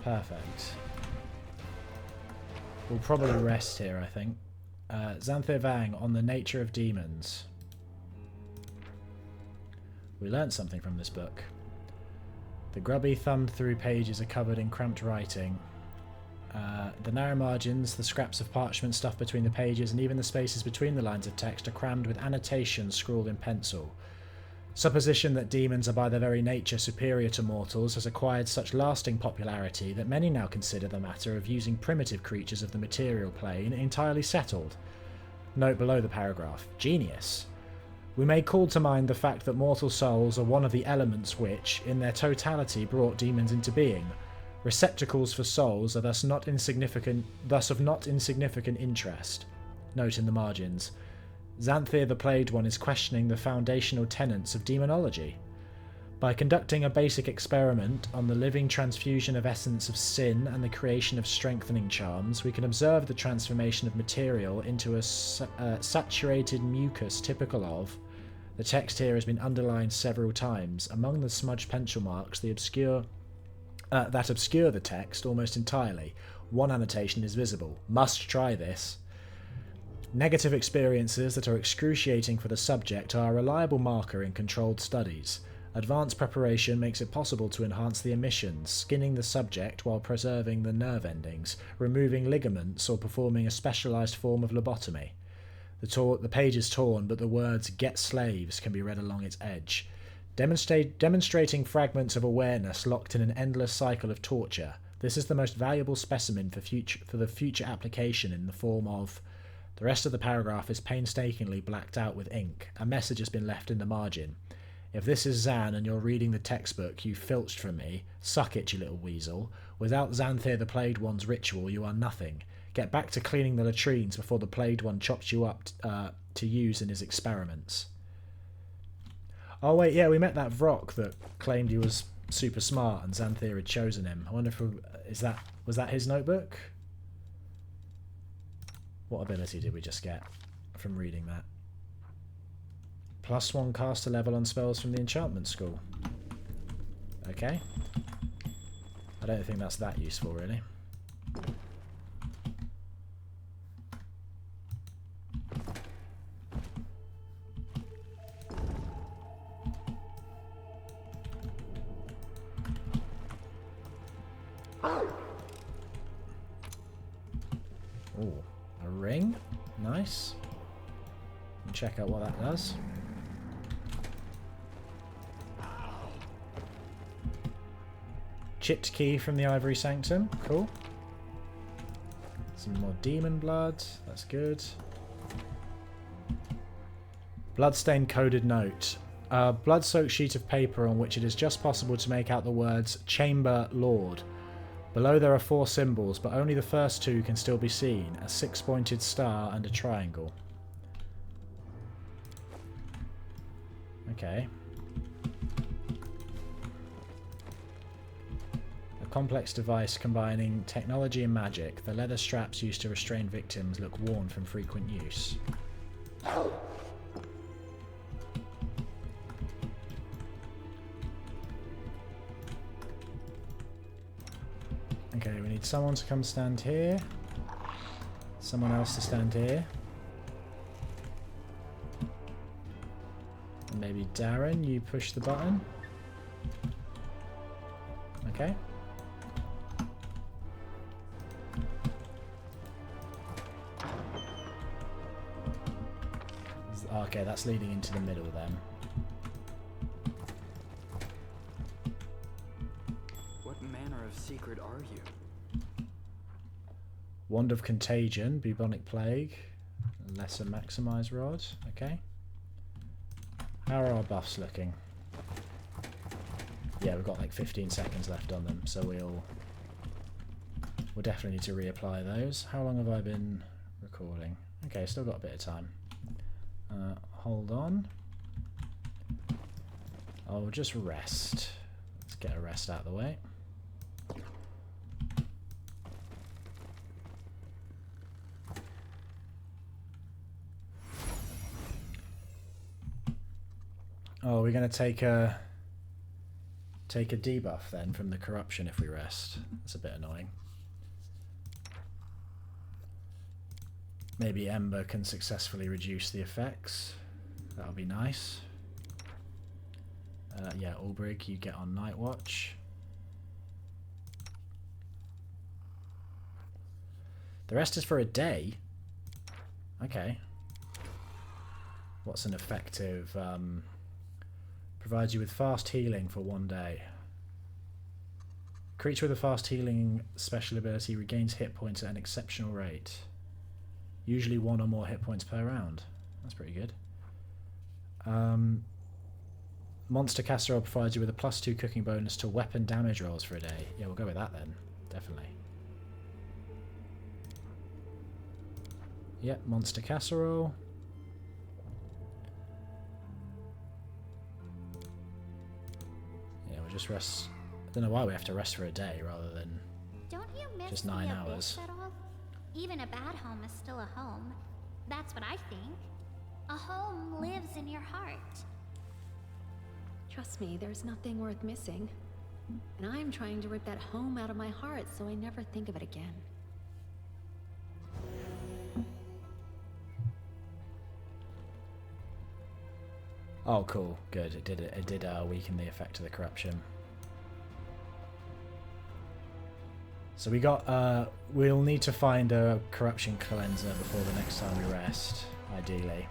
Perfect. We'll probably rest here, I think. Xanthir Vang on the nature of demons. We learnt something from this book. The grubby, thumbed-through pages are covered in cramped writing. The narrow margins, the scraps of parchment stuffed between the pages, and even the spaces between the lines of text are crammed with annotations scrawled in pencil. Supposition that demons are by their very nature superior to mortals has acquired such lasting popularity that many now consider the matter of using primitive creatures of the material plane entirely settled. Note below the paragraph. Genius. We may call to mind the fact that mortal souls are one of the elements which, in their totality, brought demons into being. Receptacles for souls are thus of not insignificant interest. Note in the margins. Xanthir the Plagued One is questioning the foundational tenets of demonology. By conducting a basic experiment on the living transfusion of essence of sin and the creation of strengthening charms, we can observe the transformation of material into a saturated mucus typical of... The text here has been underlined several times. Among the smudged pencil marks that obscure the text almost entirely, one annotation is visible. Must try this. Negative experiences that are excruciating for the subject are a reliable marker in controlled studies. Advanced preparation makes it possible to enhance the emissions, skinning the subject while preserving the nerve endings, removing ligaments, or performing a specialised form of lobotomy. The page is torn, but the words "get slaves" can be read along its edge, demonstrating fragments of awareness locked in an endless cycle of torture. This is the most valuable specimen for the future application in the form of... The rest of the paragraph is painstakingly blacked out with ink. A message has been left in the margin. If this is Xan and you're reading the textbook you filched from me, suck it, you little weasel. Without Xanthir the Plagued One's ritual, you are nothing. Get back to cleaning the latrines before the Plagued One chops you up to use in his experiments. Oh wait, yeah, we met that Vrock that claimed he was super smart and Xanthir had chosen him. I wonder if was that his notebook? What ability did we just get from reading that? +1 caster level on spells from the enchantment school. Okay. I don't think that's that useful, really. Ooh, a ring. Nice. Check out what that does. Chipped key from the Ivory Sanctum. Cool. Some more demon blood. That's good. Bloodstained coded note. A blood-soaked sheet of paper on which it is just possible to make out the words Chamber Lord. Below there are 4 symbols, but only the first 2 can still be seen. A 6-pointed star and a triangle. Okay. Complex device combining technology and magic. The leather straps used to restrain victims look worn from frequent use. Okay, we need someone to come stand here. Someone else to stand here. And maybe Darren, you push the button. Okay. Okay, that's leading into the middle then. What manner of secret are you? Wand of Contagion, Bubonic Plague, Lesser Maximize Rod. Okay. How are our buffs looking? Yeah, we've got like 15 seconds left on them, so we'll definitely need to reapply those. How long have I been recording? Okay, still got a bit of time. Hold on. I'll just rest. Let's get a rest out of the way. Oh, we're going to take a debuff then from the corruption if we rest. That's a bit annoying. Maybe Ember can successfully reduce the effects. That'll be nice. Yeah, Ulbrig, you get on Night Watch. The rest is for a day. Okay. What's an effective... provides you with fast healing for 1 day. Creature with a fast healing special ability regains hit points at an exceptional rate. Usually 1 or more hit points per round. That's pretty good. Monster Casserole provides you with a +2 cooking bonus to weapon damage rolls for a day. Yeah, we'll go with that then. Definitely. Yep, Monster Casserole. Yeah, we'll just rest. I don't know why we have to rest for a day rather than Don't you miss just the 9 abyss hours. at all? Even a bad home is still a home. That's what I think. A home lives in your heart. Trust me, there's nothing worth missing. And I'm trying to rip that home out of my heart so I never think of it again. Oh, cool. Good. It did weaken the effect of the corruption. So we got, we'll need to find a corruption cleanser before the next time we rest, ideally.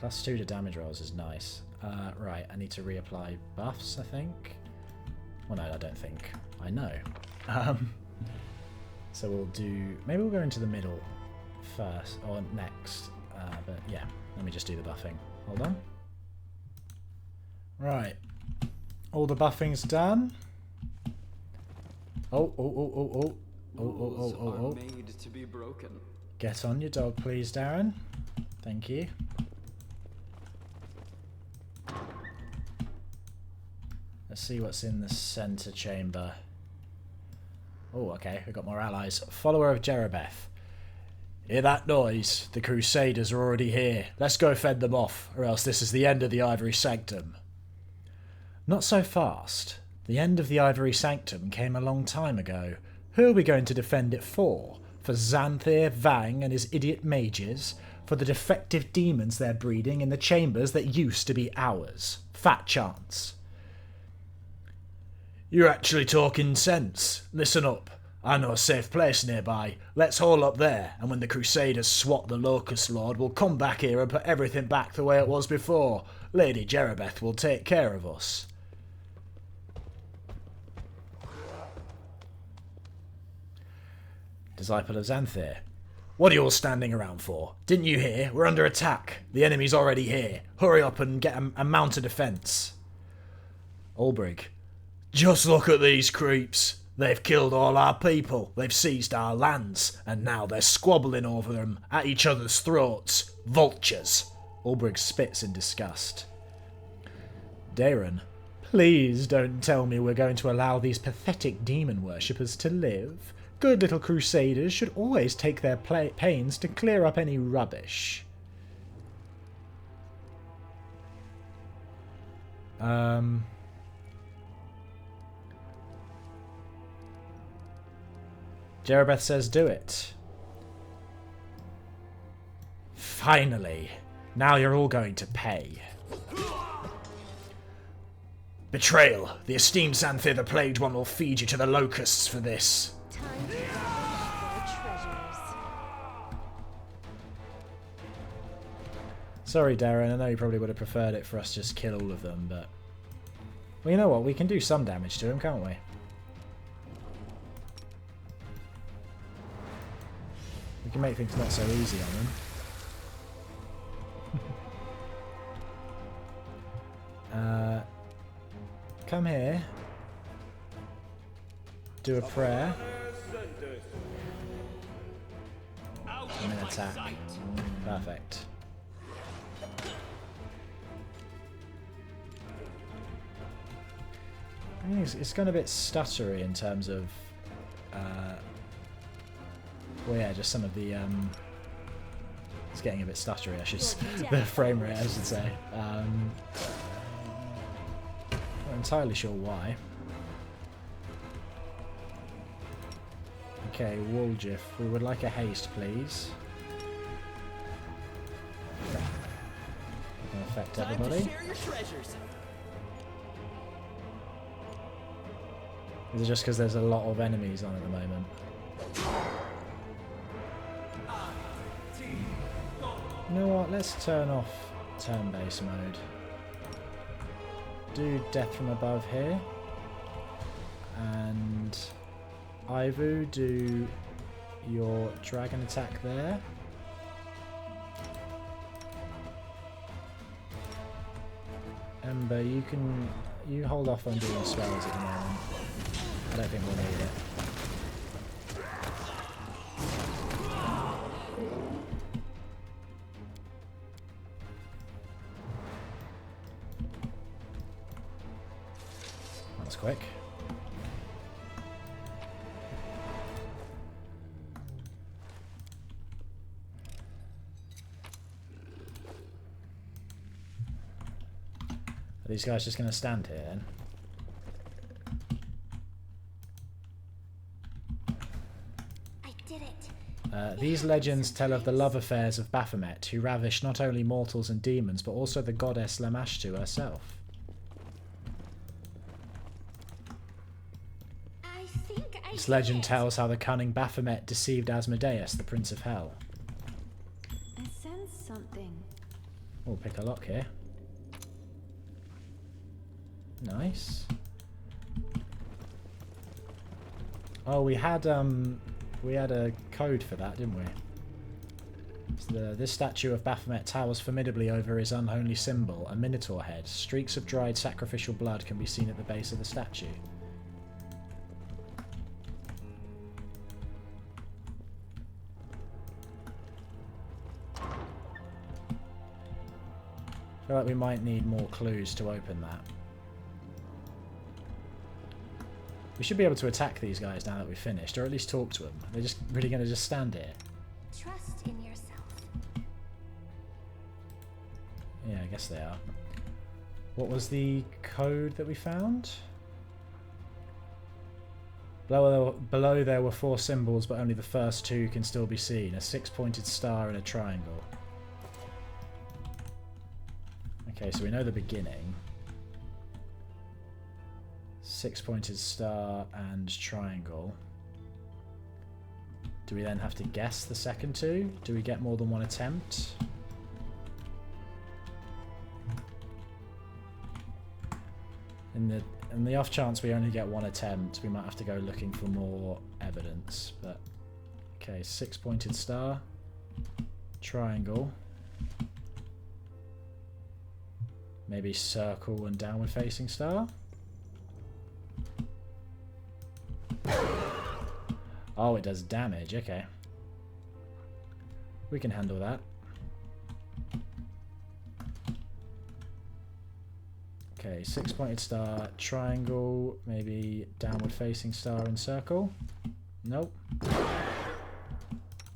+2 to damage rolls is nice. Right, I need to reapply buffs, I think. Well, no, I don't think. I know. So we'll do... Maybe we'll go into the middle first, or next. But yeah, let me just do the buffing. Hold on. Right. All the buffing's done. Oh. Rules are made to be broken. Get on your dog, please, Darren. Thank you. Let's see what's in the center chamber. Oh, okay, we've got more allies. Follower of Jerribeth. Hear that noise? The Crusaders are already here. Let's go fend them off, or else this is the end of the Ivory Sanctum. Not so fast. The end of the Ivory Sanctum came a long time ago. Who are we going to defend it for? For Xanthir, Vang and his idiot mages? For the defective demons they're breeding in the chambers that used to be ours? Fat chance. You're actually talking sense. Listen up. I know a safe place nearby. Let's haul up there, and when the Crusaders swat the Locust Lord, we'll come back here and put everything back the way it was before. Lady Jerribeth will take care of us. Disciple of Xanthir. What are you all standing around for? Didn't you hear? We're under attack. The enemy's already here. Hurry up and get a mount of defence. Ulbrich. Just look at these creeps. They've killed all our people. They've seized our lands. And now they're squabbling over them at each other's throats. Vultures. Ulbrich spits in disgust. Darren. Please don't tell me we're going to allow these pathetic demon worshippers to live. Good little crusaders should always take their pains to clear up any rubbish. Jerribeth says do it. Finally. Now you're all going to pay. Betrayal. The esteemed Xanthir the Plagued one will feed you to the locusts for this. Time to ravish their treasures. Sorry, Darren. I know you probably would have preferred it for us to just kill all of them, but... Well, you know what? We can do some damage to them, can't we? We can make things not so easy on them. Come here. Do a prayer. And then attack. Perfect. I think it's gone a bit stuttery in terms of... well, yeah, just some of the... it's getting a bit stuttery, I should the frame rate, I should say. Not entirely sure why. Okay, Woljif, we would like a haste, please. Can affect everybody. Share your treasures. Is it just because there's a lot of enemies on at the moment? You know what, let's turn off turn-based mode. Do death from above here. And Ivu, do your dragon attack there. Ember, you hold off on doing spells at the moment. I don't think we'll need it. That's quick. Are these guys just going to stand here then? I did it. These legends tell of the love affairs of Baphomet, who ravished not only mortals and demons, but also the goddess Lamashtu herself. I think I This did legend it. tells how the cunning Baphomet deceived Asmodeus, the Prince of Hell. I sense something. We'll pick a lock here. Nice. Oh, we had a code for that, didn't we? This statue of Baphomet towers formidably over his unholy symbol, a minotaur head. Streaks of dried sacrificial blood can be seen at the base of the statue. I feel like we might need more clues to open that. We should be able to attack these guys now that we've finished, or at least talk to them. They're just really going to just stand here. Trust in yourself. Yeah, I guess they are. What was the code that we found? Below there were 4 symbols, but only the first 2 can still be seen. A 6-pointed star and a triangle. Okay, so we know the beginning. 6-pointed star and triangle. Do we then have to guess the second 2? Do we get more than one attempt? In the off chance we only get one attempt, we might have to go looking for more evidence. But okay, 6-pointed star, triangle, maybe circle and downward facing star. Oh, it does damage. Okay. We can handle that. Okay, 6-pointed star, triangle, maybe downward facing star and circle. Nope.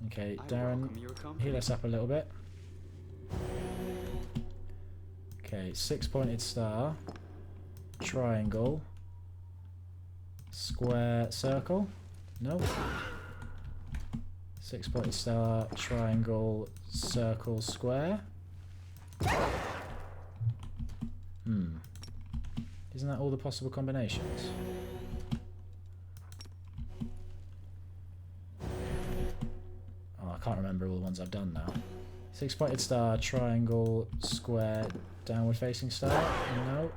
Okay, Darren, heal us up a little bit. Okay, 6-pointed star, triangle, square, circle. Nope. 6-pointed star, triangle, circle, square. Isn't that all the possible combinations? Oh, I can't remember all the ones I've done now. 6-pointed star, triangle, square, downward facing star. No.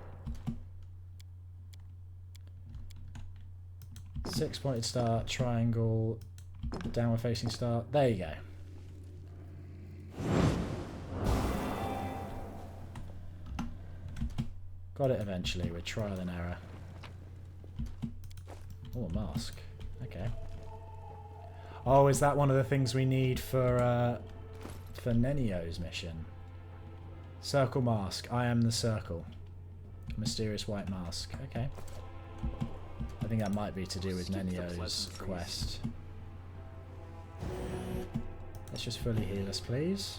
6-pointed star, triangle, downward facing star. There you go. Got it eventually with trial and error. Oh, a mask. Okay. Oh, is that one of the things we need for Nenio's mission? Circle mask. I am the circle. Mysterious white mask. Okay. I think that might be to do with Nenio's quest. Let's just fully heal us, please.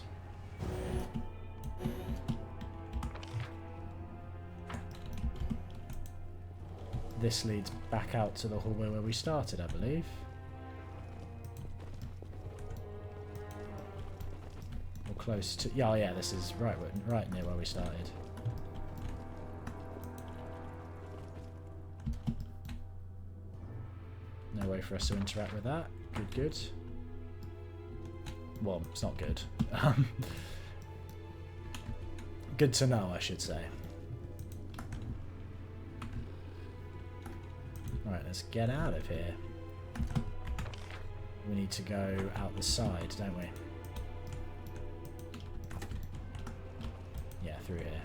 This leads back out to the hallway where we started, I believe. Or close to... Yeah, oh yeah, this is right near where we started. No way for us to interact with that. Good, good. Well, it's not good. Good to know, I should say. Right, let's get out of here. We need to go out the side, don't we? Yeah, through here.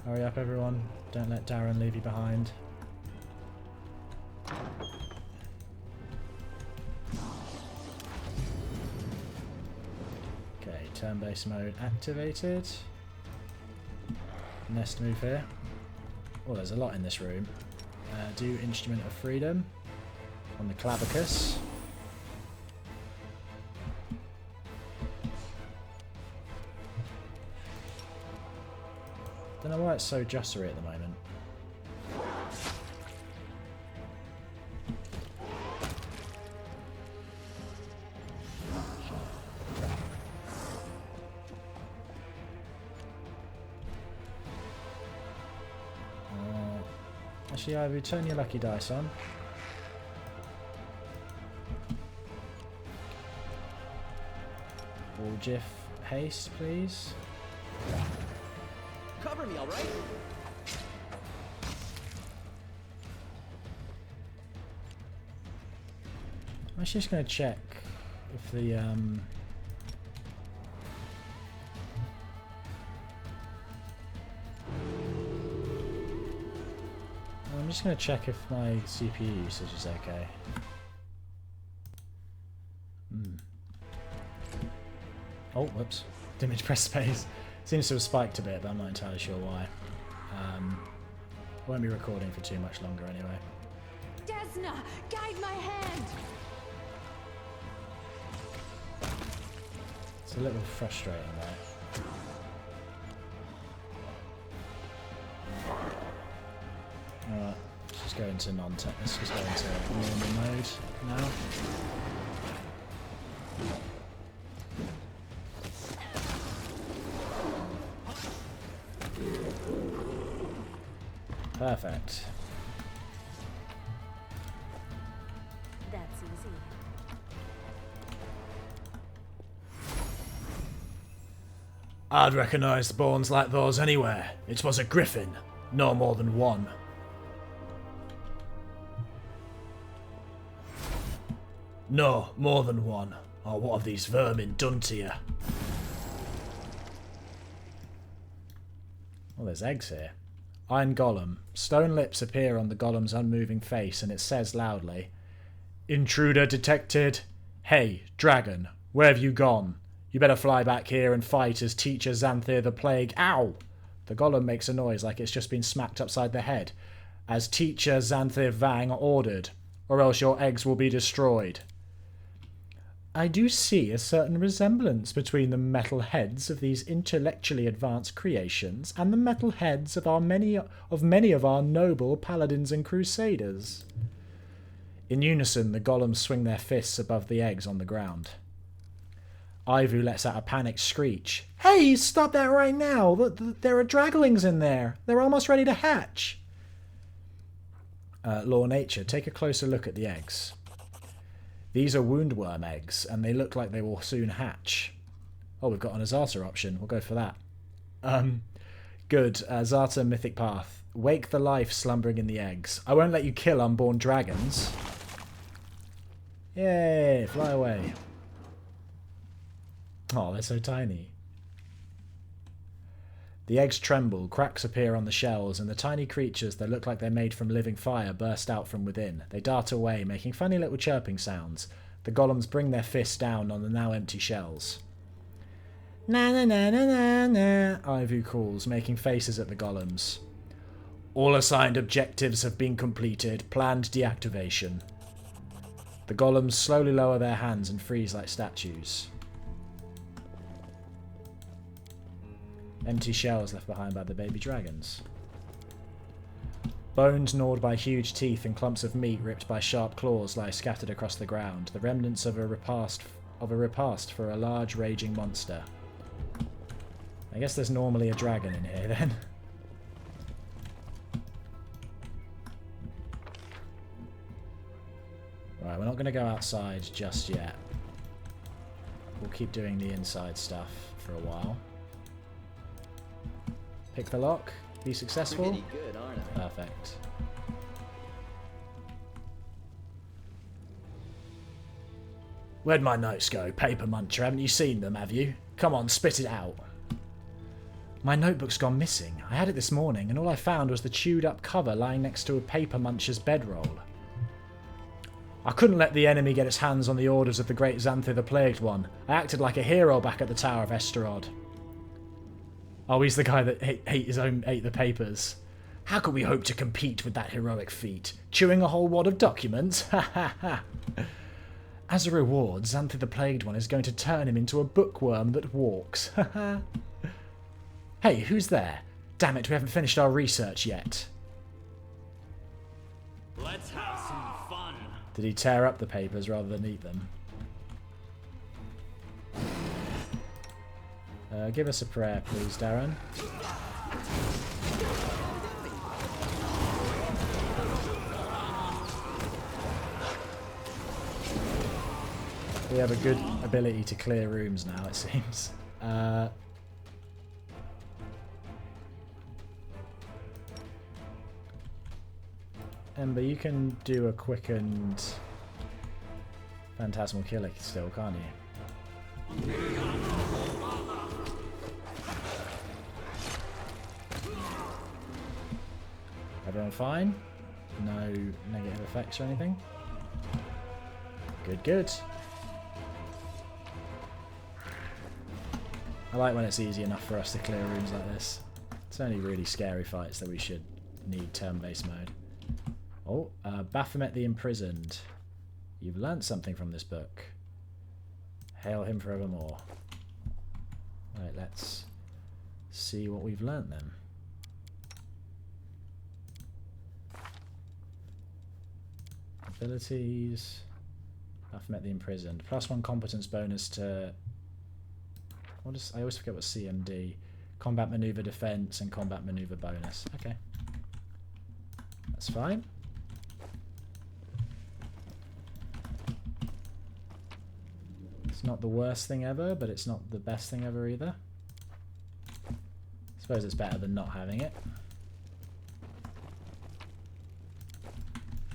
Hurry up, everyone. Don't let Darren leave you behind. Okay, turn-based mode activated. Nest move here. Oh, there's a lot in this room. Do Instrument of Freedom on the Clavicus. Don't know why it's so jossery at the moment. Actually, Ivy, turn your lucky dice on. All GIF haste, please. Cover me, all right? I'm actually just going to check if the I'm just going to check if my CPU usage is okay. Oh, whoops. Didn't mean to press space. Seems to have spiked a bit, but I'm not entirely sure why. I won't be recording for too much longer anyway. Desna, guide my hand. It's a little frustrating, though. Alright, let's just go into non-tech. Let's just go into normal mode now. Perfect. That's easy. I'd recognise the bones like those anywhere. It was a griffin, no more than one. No, more than one. Oh, what have these vermin done to you? Well, there's eggs here. Iron Golem. Stone lips appear on the golem's unmoving face, and it says loudly, "Intruder detected. Hey, dragon, where have you gone? You better fly back here and fight as Teacher Xanthir the Plagued." Ow! The golem makes a noise like it's just been smacked upside the head. "As Teacher Xanthir Vang ordered, or else your eggs will be destroyed." I do see a certain resemblance between the metal heads of these intellectually advanced creations and the metal heads of many of our noble paladins and crusaders. In unison, the golems swing their fists above the eggs on the ground. Ivu lets out a panicked screech. "Hey, stop that right now! There are draglings in there! They're almost ready to hatch!" Law Nature, take a closer look at the eggs. These are woundworm eggs, and they look like they will soon hatch. Oh, we've got an Azata option. We'll go for that. Good. Azata Mythic Path. Wake the life slumbering in the eggs. I won't let you kill unborn dragons. Yay! Fly away. Oh, they're so tiny. The eggs tremble, cracks appear on the shells, and the tiny creatures that look like they're made from living fire burst out from within. They dart away, making funny little chirping sounds. The golems bring their fists down on the now empty shells. "Na na na na na na," Ivu calls, making faces at the golems. "All assigned objectives have been completed. Planned deactivation." The golems slowly lower their hands and freeze like statues. Empty shells left behind by the baby dragons. Bones gnawed by huge teeth and clumps of meat ripped by sharp claws lie scattered across the ground, the remnants of a repast for a large raging monster. I guess there's normally a dragon in here then. Right, we're not going to go outside just yet. We'll keep doing the inside stuff for a while. Pick the lock. Be successful. Pretty good, aren't I? Perfect. Where'd my notes go? Paper muncher, haven't you seen them, have you? Come on, spit it out. My notebook's gone missing. I had it this morning, and all I found was the chewed-up cover lying next to a paper muncher's bedroll. I couldn't let the enemy get its hands on the orders of the great Xanthir the Plagued one. I acted like a hero back at the Tower of Esterod. Oh, he's the guy that ate the papers. How could we hope to compete with that heroic feat? Chewing a whole wad of documents? Ha ha ha. As a reward, Xanthir the Plagued one is going to turn him into a bookworm that walks. Ha ha. Hey, who's there? Damn it, we haven't finished our research yet. Let's have some fun. Did he tear up the papers rather than eat them? Give us a prayer, please, Darren. We have a good ability to clear rooms now, it seems. Ember, you can do a quickened Phantasmal Killer still, can't you? Everyone fine? No negative effects or anything? Good, good. I like when it's easy enough for us to clear rooms like this. It's only really scary fights that we should need turn-based mode. Oh, Baphomet the Imprisoned. You've learnt something from this book. Hail him forevermore. Right, let's see what we've learnt then. Abilities. Baphomet the Imprisoned. +1 competence bonus to... What is, I always forget what CMD. Combat Maneuver Defense and Combat Maneuver Bonus. Okay. That's fine. It's not the worst thing ever, but it's not the best thing ever either. I suppose it's better than not having it.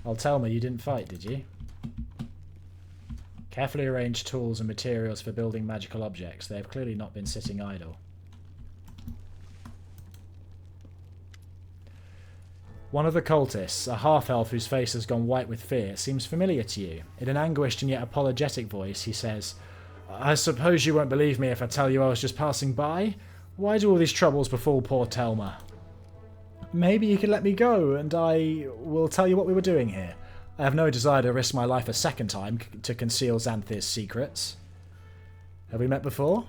Oh, tell me, you didn't fight, did you? Carefully arranged tools and materials for building magical objects. They have clearly not been sitting idle. One of the cultists, a half-elf whose face has gone white with fear, seems familiar to you. In an anguished and yet apologetic voice, he says, I suppose you won't believe me if I tell you I was just passing by? Why do all these troubles befall poor Telma? Maybe you could let me go, and I will tell you what we were doing here. I have no desire to risk my life a second time to conceal Xanthir's secrets. Have we met before?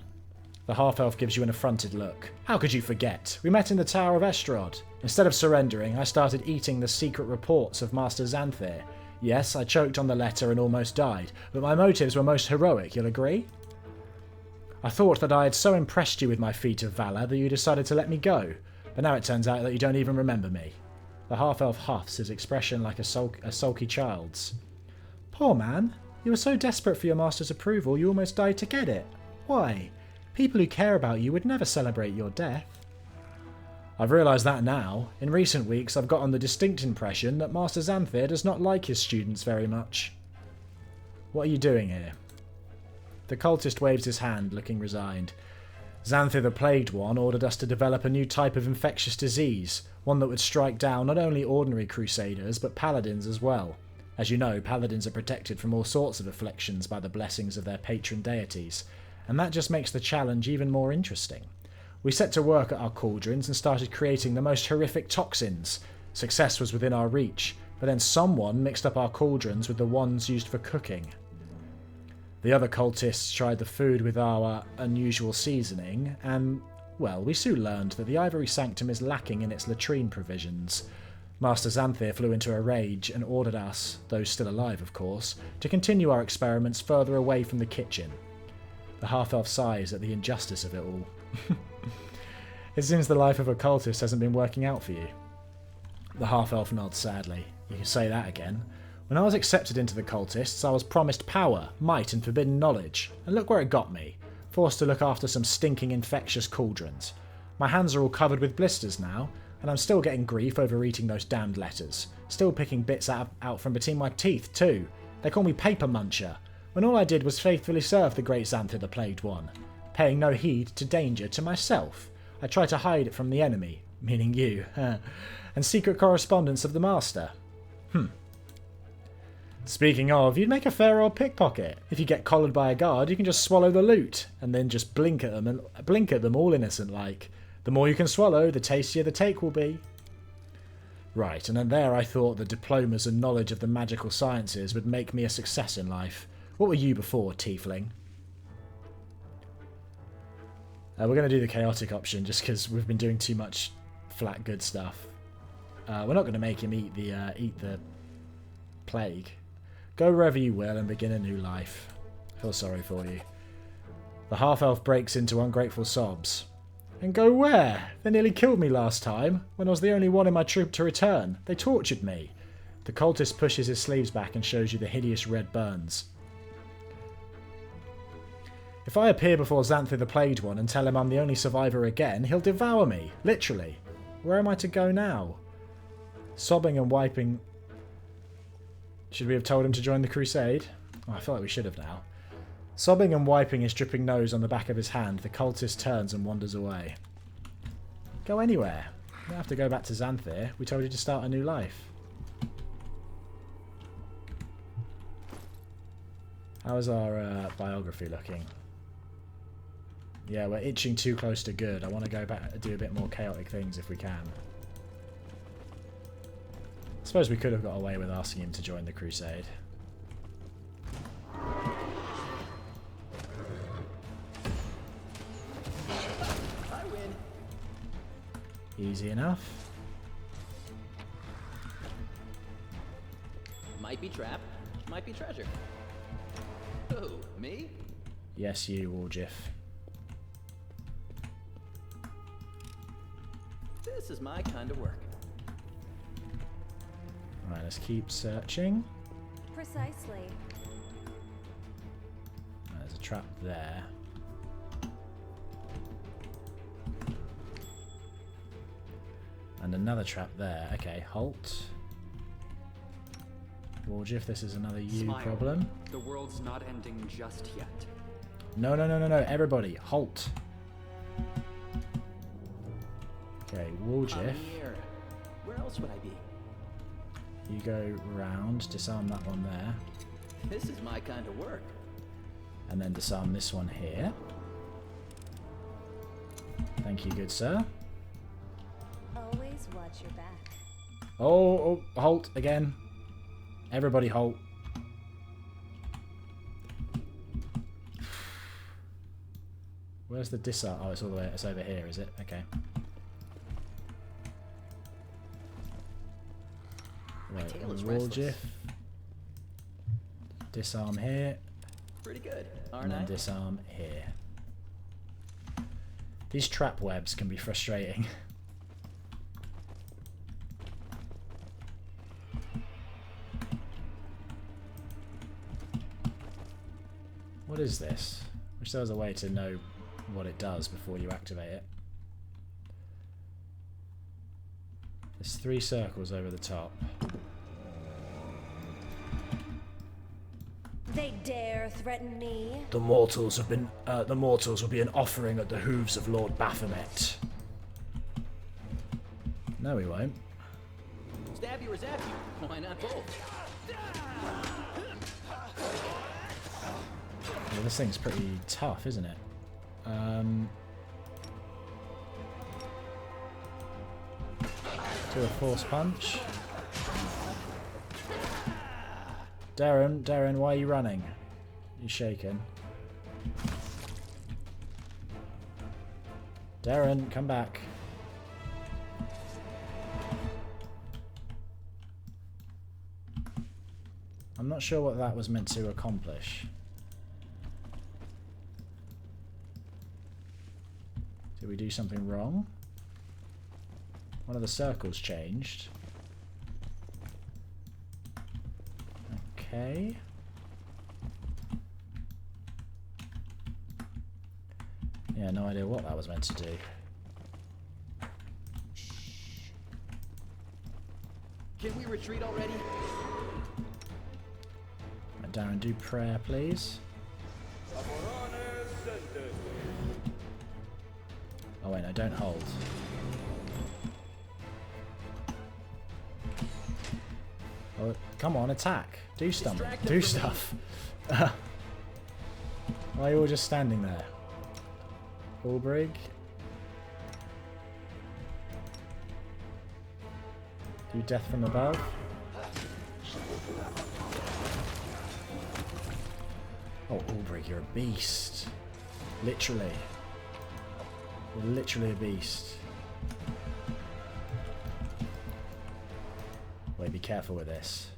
The half-elf gives you an affronted look. How could you forget? We met in the Tower of Esterod. Instead of surrendering, I started eating the secret reports of Master Xanthir. Yes, I choked on the letter and almost died, but my motives were most heroic, you'll agree? I thought that I had so impressed you with my feat of valour that you decided to let me go, but now it turns out that you don't even remember me. The half-elf huffs, his expression like a sulky child's. Poor man, you were so desperate for your master's approval you almost died to get it. Why? People who care about you would never celebrate your death. I've realised that now. In recent weeks I've gotten the distinct impression that Master Xanthir does not like his students very much. What are you doing here? The cultist waves his hand, looking resigned. Xanthir the Plagued one ordered us to develop a new type of infectious disease, one that would strike down not only ordinary crusaders, but paladins as well. As you know, paladins are protected from all sorts of afflictions by the blessings of their patron deities, and that just makes the challenge even more interesting. We set to work at our cauldrons and started creating the most horrific toxins. Success was within our reach, but then someone mixed up our cauldrons with the ones used for cooking. The other cultists tried the food with our unusual seasoning, and, well, we soon learned that the Ivory Sanctum is lacking in its latrine provisions. Master Xanthir flew into a rage and ordered us, those still alive of course, to continue our experiments further away from the kitchen. The half-elf sighs at the injustice of it all. It seems the life of a cultist hasn't been working out for you. The half-elf nods sadly. You can say that again. When I was accepted into the cultists, I was promised power, might and forbidden knowledge, and look where it got me. Forced to look after some stinking infectious cauldrons. My hands are all covered with blisters now, and I'm still getting grief over eating those damned letters. Still picking bits out from between my teeth too. They call me Paper Muncher, when all I did was faithfully serve the great Xanthir the Plagued one, paying no heed to danger to myself. I try to hide it from the enemy, meaning you, and secret correspondence of the master. Speaking of, you'd make a fair old pickpocket. If you get collared by a guard, you can just swallow the loot, and then just blink at them all innocent like. The more you can swallow, the tastier the take will be. Right, and then there I thought the diplomas and knowledge of the magical sciences would make me a success in life. What were you before, tiefling? We're going to do the chaotic option just because we've been doing too much flat good stuff. We're not going to make him eat the plague. Go wherever you will and begin a new life. I feel sorry for you. The half-elf breaks into ungrateful sobs. And go where? They nearly killed me last time, when I was the only one in my troop to return. They tortured me. The cultist pushes his sleeves back and shows you the hideous red burns. If I appear before Xanthir the Plagued One and tell him I'm the only survivor again, he'll devour me, literally. Where am I to go now? Sobbing and wiping... Should we have told him to join the crusade? Oh, I feel like we should have now. Sobbing and wiping his dripping nose on the back of his hand, the cultist turns and wanders away. Go anywhere. You don't have to go back to Xanthir. We told you to start a new life. How's our biography looking? Yeah, we're itching too close to good. I want to go back and do a bit more chaotic things if we can. I suppose we could have got away with asking him to join the crusade. I win. Easy enough. Might be trap, might be treasure. Who, me? Yes, you, Warjiff. This is my kind of work. Right, let's keep searching. Precisely. There's a trap there. And another trap there. Okay, halt. Warjiff, this is another you Smile. problem. The world's not ending just yet. No, no, no, no, no. Everybody, halt. Okay, Warjiff. I'm here. Where else would I be? You go round, disarm that one there, This is my kind of work. and then disarm this one here. Thank you, good sir. Always watch your back. Oh, halt again. Everybody halt. Where's the disarm? Oh, it's all the way. It's over here, is it? Okay. Right, tail is restless. Warjiff. Disarm here, Pretty good, and aren't then I? disarm here. These trap webs can be frustrating. What is this? Wish there was a way to know what it does before you activate it. There's 3 circles over the top. They dare threaten me? The mortals have been. The mortals will be an offering at the hooves of Lord Baphomet. No, we won't. Stab you or zap you. Why not both? Well, this thing's pretty tough, isn't it? Do a force punch. Darren, why are you running? You're shaking. Darren, come back. I'm not sure what that was meant to accomplish. Did we do something wrong? One of the circles changed. Okay. Yeah, no idea what that was meant to do. Can we retreat already? Right, Darren, do prayer, please. Oh wait, no, don't hold. Oh, come on, attack. Do something. Do stuff. Why are you all just standing there? Ulbrig. Do death from above. Oh, Ulbrig, you're a beast. Literally. You're literally a beast. Wait, be careful with this.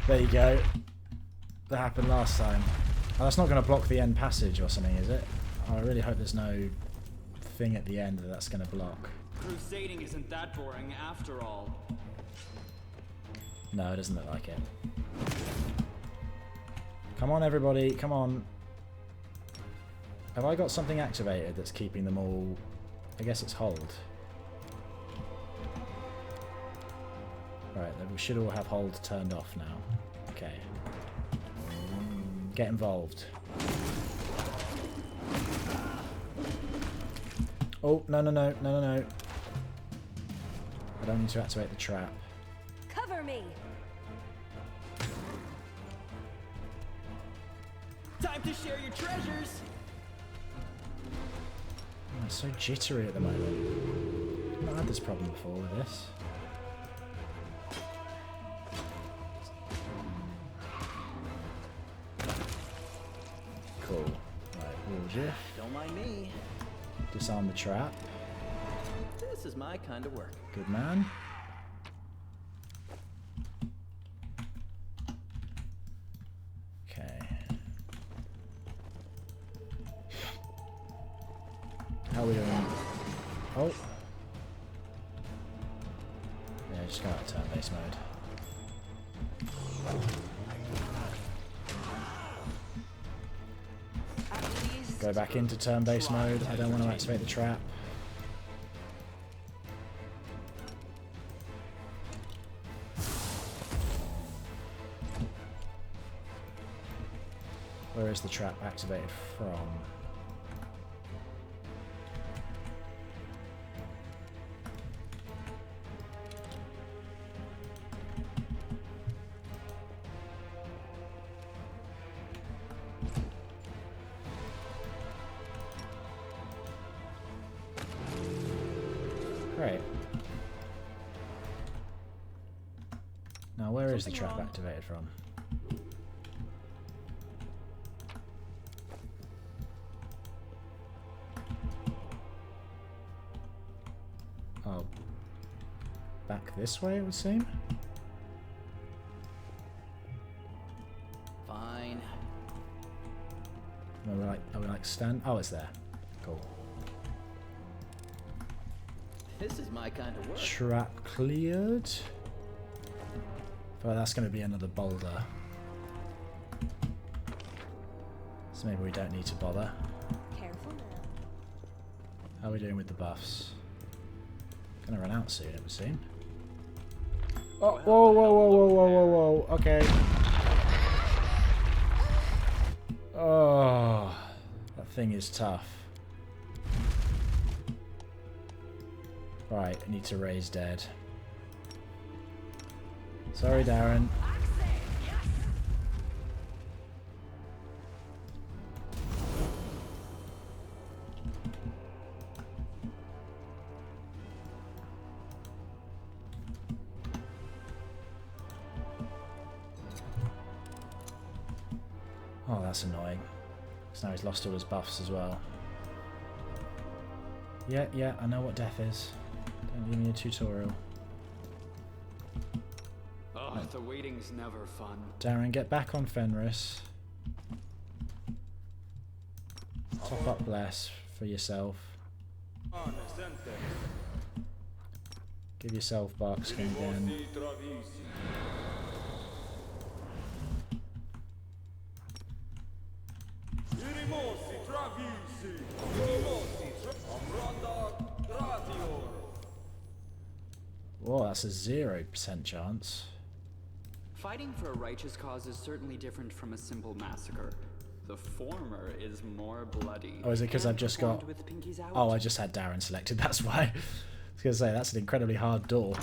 There you go. That happened last time. Oh, that's not going to block the end passage or something, is it? Oh, I really hope there's no thing at the end that's going to block. Crusading isn't that boring after all. No, it doesn't look like it. Come on, everybody. Come on. Have I got something activated that's keeping them all... I guess it's hold. Right, then we should all have hold turned off now. Okay. Get involved. Oh, no, no, no, no, no, no. I don't need to activate the trap. Cover me. Time to share your treasures. Oh, it's so jittery at the moment. I've not had this problem before with this. Cool. Right, Warjiff. Don't mind me. Disarm the trap. This is my kind of work. Good man. Okay. How are we doing? Oh. Yeah, just go out of turn-based mode. Go back into turn-based mode. I don't want to activate the trap. Where is the trap activated from? Great. Now where is the trap activated from? Oh, back this way it would seem? Fine. Are we like stand? Oh, it's there. Cool. This is my kind of work. Trap cleared. But that's going to be another boulder. So maybe we don't need to bother. Careful now. How are we doing with the buffs? Gonna run out soon, it would seem. Oh, whoa, whoa, whoa, whoa, whoa, whoa, whoa. Okay. Oh, that thing is tough. Right, I need to raise dead. Sorry, Darren. Oh, that's annoying. Because now he's lost all his buffs as well. Yeah, I know what death is. Don't give me a tutorial. Oh, the waiting's never fun. Darren, get back on Fenris. Top up bless for yourself. Give yourself Barkskin again. Whoa, that's a 0% chance. Fighting for a righteous cause is certainly different from a simple massacre. The former is more bloody. Oh, is it because I've and just got... performed with pinkies out. Oh, I just had Darren selected, that's why. I was going to say, that's an incredibly hard door.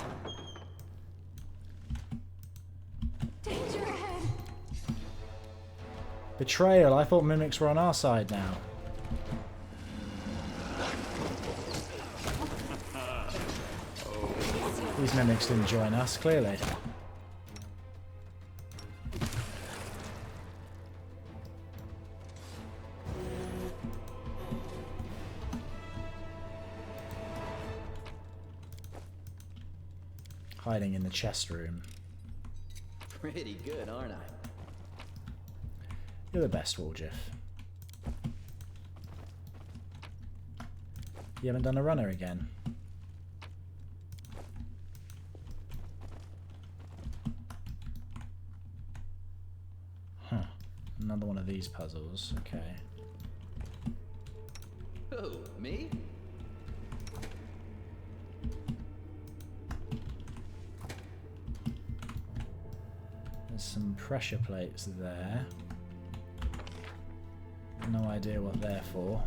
Danger ahead! Betrayal, I thought mimics were on our side now. These mimics didn't join us, clearly. Hiding in the chest room. Pretty good, aren't I? You're the best, Woljif. You haven't done a runner again. Huh. Another one of these puzzles. Okay. Who, me? There's some pressure plates there. No idea what they're for.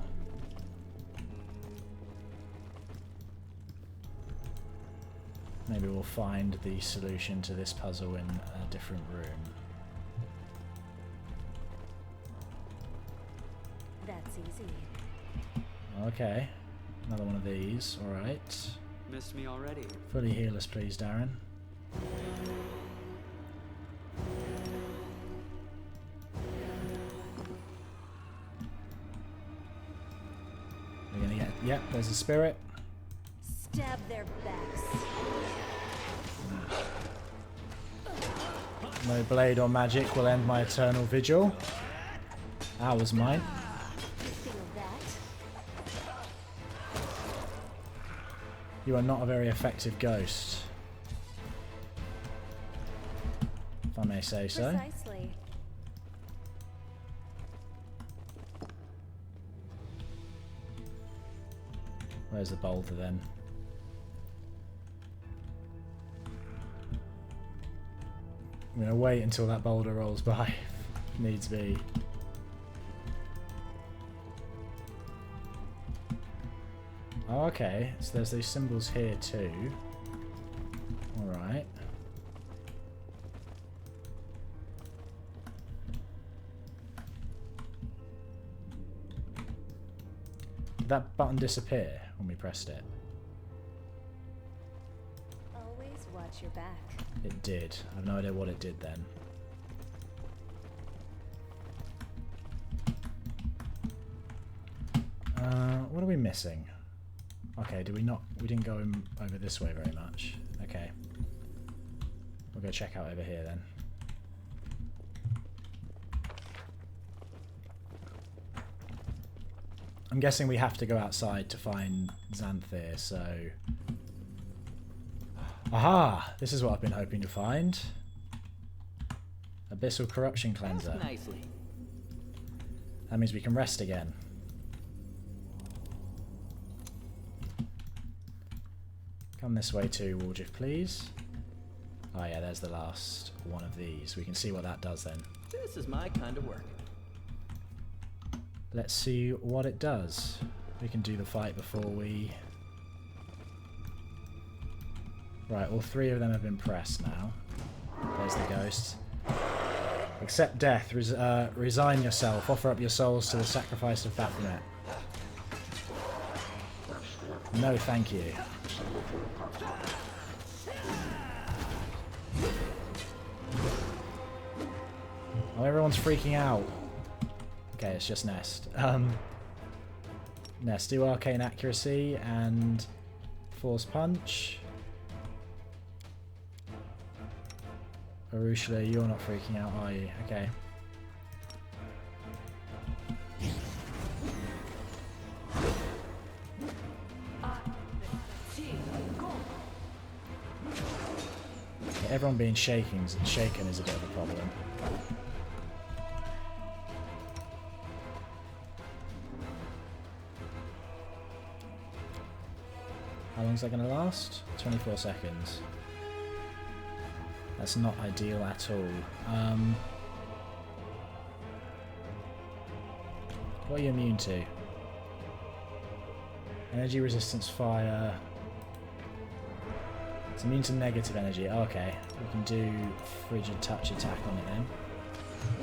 Maybe we'll find the solution to this puzzle in a different room. That's easy. Okay. Another one of these. Alright. Missed me already. Fully heal us, please, Darren. We're gonna get... Yep, there's a spirit. Stab their backs. No blade or magic will end my eternal vigil. That was mine. Feel that? You are not a very effective ghost. If I may say so. Precisely. Where's the boulder then? I'm going to wait until that boulder rolls by. If needs be. Oh, okay. So there's these symbols here too. Alright. Did that button disappear when we pressed it? Always watch your back. It did. I have no idea what it did then. What are we missing? Okay, did we not? We didn't go over this way very much. Okay. We'll go check out over here then. I'm guessing we have to go outside to find Xanthir, so... Aha! This is what I've been hoping to find. Abyssal Corruption Cleanser. Ask nicely. That means we can rest again. Come this way too, Woljif, please. Oh yeah, there's the last one of these. We can see what that does then. This is my kind of work. Let's see what it does. We can do the fight before we... Right, all three of them have been pressed now. There's the ghosts. Accept death. Resign yourself. Offer up your souls to the sacrifice of Baphomet. No, thank you. Oh, everyone's freaking out. Okay, it's just Nest. Nest, do Arcane Accuracy and Force Punch. Arushla, you're not freaking out, are you? Okay. Yeah, everyone being shaken is a bit of a problem. How long is that going to last? 24 seconds. That's not ideal at all. What are you immune to? Energy resistance fire. It's immune to negative energy. Okay, we can do frigid touch attack on it then.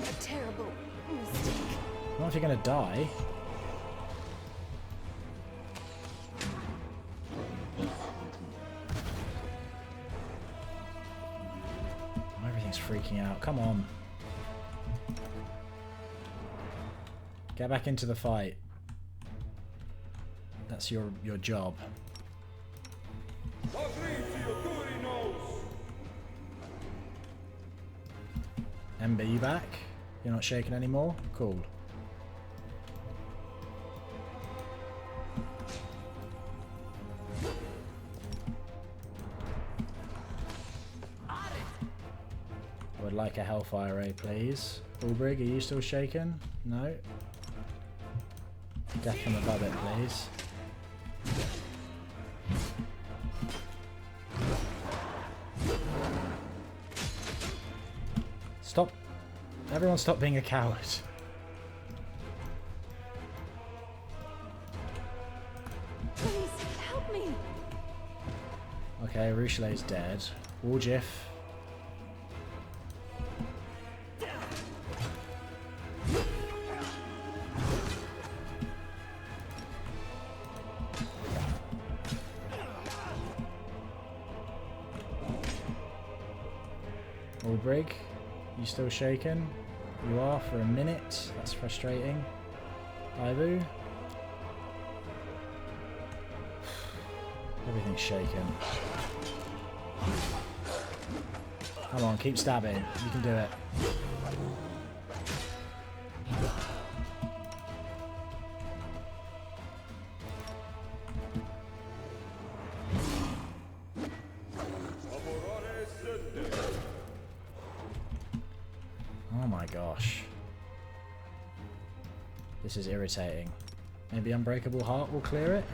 A terrible mistake. Not if you're going to die. Everything's freaking out. Come on. Get back into the fight. That's your job. Ember, you back? You're not shaking anymore? Cool. I would like a Hellfire Ray, please. Ulbrig, are you still shaken? No? Death from above it, please. Stop. Everyone stop being a coward. Please, help me. Okay, Ruchelet's dead. Warjiff. Ulbrig, you still shaken? You are for a minute. That's frustrating. Ivu. Everything's shaken. Come on, keep stabbing. You can do it. Oh my gosh. This is irritating. Maybe Unbreakable Heart will clear it?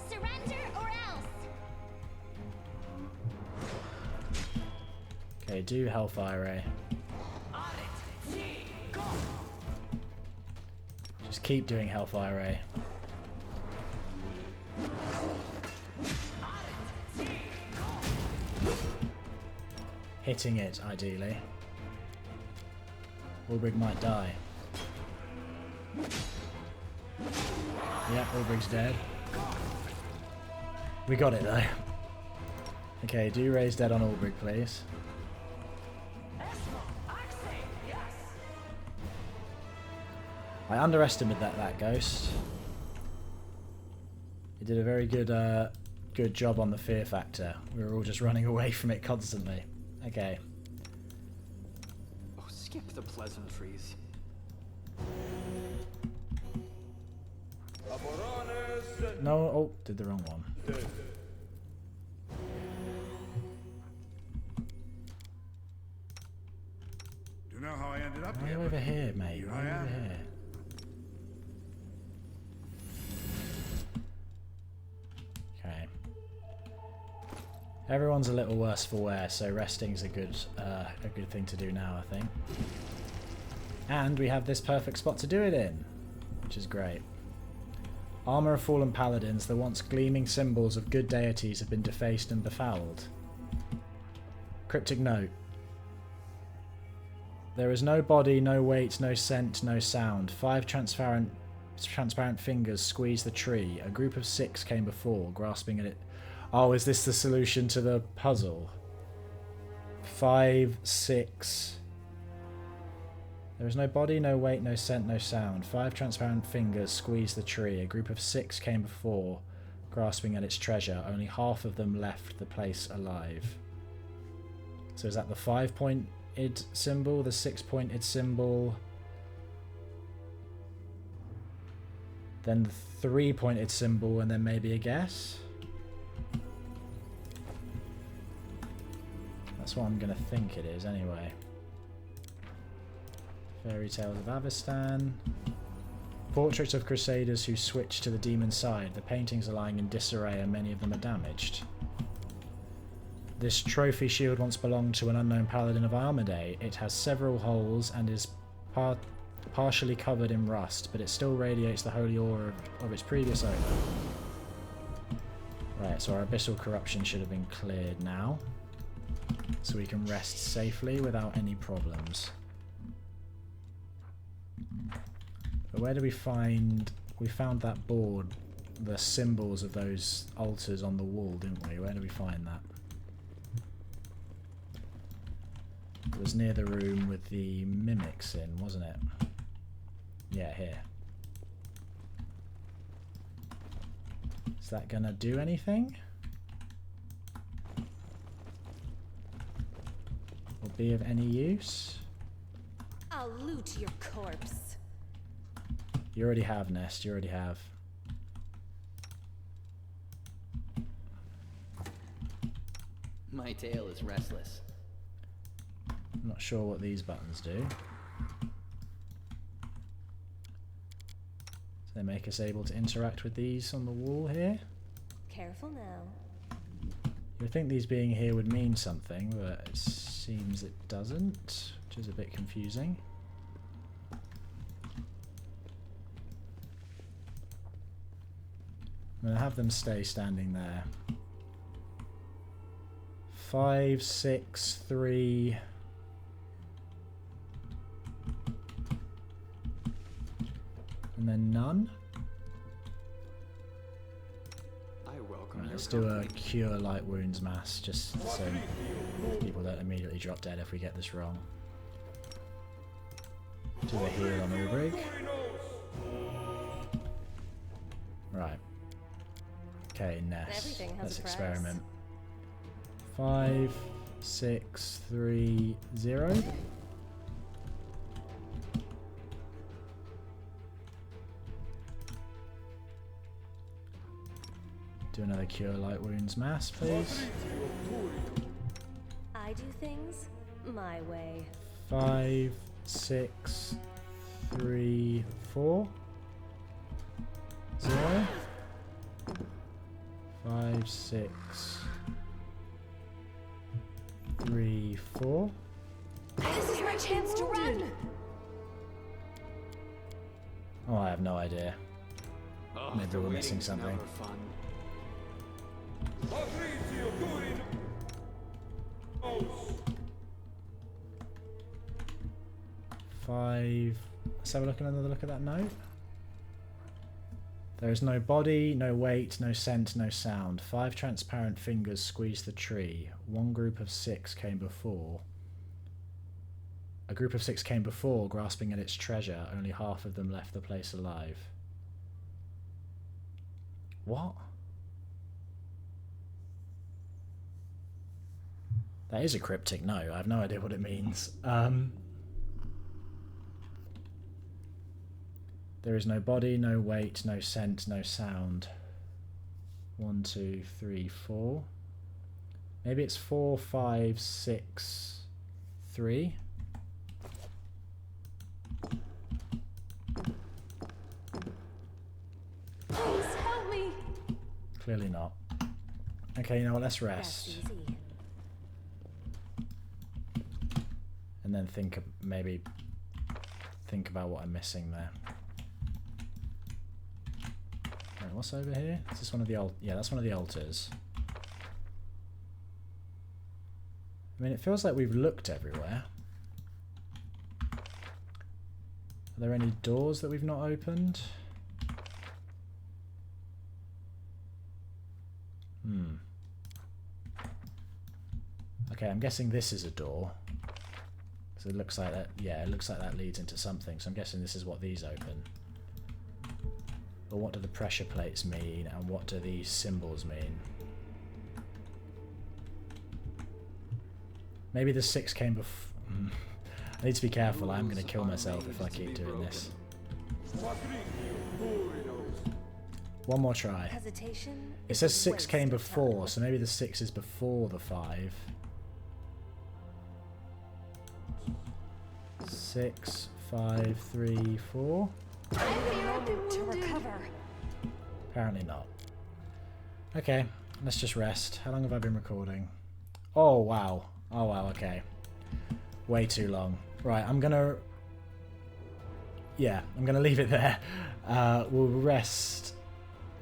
Surrender or else. Okay, do Hellfire Ray. Just keep doing Hellfire Ray. Hitting it, ideally. Ulbrig might die. Yeah, Ulbrig's dead. We got it though. Okay, do raise dead on Ulbrig, please. I underestimated that ghost. He did a very good good job on the fear factor. We were all just running away from it constantly. Okay. Oh, skip the pleasantries. No, oh, did the wrong one. You know how I ended up Why are here? you over here, mate? Here Why I are you am. over here? Okay. Everyone's a little worse for wear, so resting's a good thing to do now, I think. And we have this perfect spot to do it in, which is great. Armour of fallen paladins, the once gleaming symbols of good deities have been defaced and befouled. Cryptic note. There is no body, no weight, no scent, no sound. 5 transparent fingers squeeze the tree. A group of 6 came before, grasping at it. Oh, is this the solution to the puzzle? 5, 6. There is no body, no weight, no scent, no sound. 5 transparent fingers squeeze the tree. A group of 6 came before, grasping at its treasure. Only half of them left the place alive. So is that the 5-pointed symbol, the 6-pointed symbol, then the 3-pointed symbol, and then maybe a guess? That's what I'm going to think it is anyway. Fairy Tales of Avestan. Portraits of crusaders who switched to the demon side. The paintings are lying in disarray and many of them are damaged. This trophy shield once belonged to an unknown paladin of Armaday. It has several holes and is partially covered in rust, but it still radiates the holy aura of its previous owner. Right, so our abyssal corruption should have been cleared now, so we can rest safely without any problems. But where do we find... We found that board, the symbols of those altars on the wall, didn't we? Where do we find that? It was near the room with the mimics in, wasn't it? Yeah, here. Is that gonna do anything? Or be of any use? I'll loot your corpse. You already have, Nest, you already have. My tail is restless. I'm not sure what these buttons do. So they make us able to interact with these on the wall here. Careful now. You'd think these being here would mean something, but it seems it doesn't, which is a bit confusing. I'm going to have them stay standing there. 5, 6, 3... and then none. I welcome Right, your let's do a company. cure light wounds mass, just so people don't immediately drop dead if we get this wrong. Do a heal on Ulbrich. Right. Okay, Ness. Everything has Let's a price. experiment. 5, 6, 3, 0. Do another cure light wounds mass, please. I do things my way. 5, 6, 3, 4. 0. 5, 6, 3, 4. This is my chance to run! Oh, I have no idea. Oh, Maybe the we're missing waiting's something. never fun. 5. Let's have a look at another look at that note. There is no body, no weight, no scent, no sound. 5 transparent fingers squeeze the tree. One group of 6 came before. A group of 6 came before, grasping at its treasure. Only half of them left the place alive. What? That is a cryptic note. I have no idea what it means. There is no body, no weight, no scent, no sound. 1, 2, 3, 4. Maybe it's 4, 5, 6, 3. Please help me! Clearly not. Okay, you know what? Let's That's rest. easy. And then maybe think about what I'm missing there. Right, what's over here? Is this one of the yeah, that's one of the altars. I mean, it feels like we've looked everywhere. Are there any doors that we've not opened? Okay, I'm guessing this is a door. So it looks like that, yeah, it looks like that leads into something. So I'm guessing this is what these open. But what do the pressure plates mean, and what do these symbols mean? Maybe the 6 came before. I need to be careful. I'm going to kill myself if I keep doing this. One more try. Hesitation. It is says a 6 waste came of before, time. so maybe the 6 is before the 5. 6, 5, 3, 4. I need a moment to recover. Apparently not. Okay, let's just rest. How long have I been recording? Oh, wow. Oh, wow, okay. Way too long. Right, I'm gonna... Yeah, I'm gonna leave it there. We'll rest...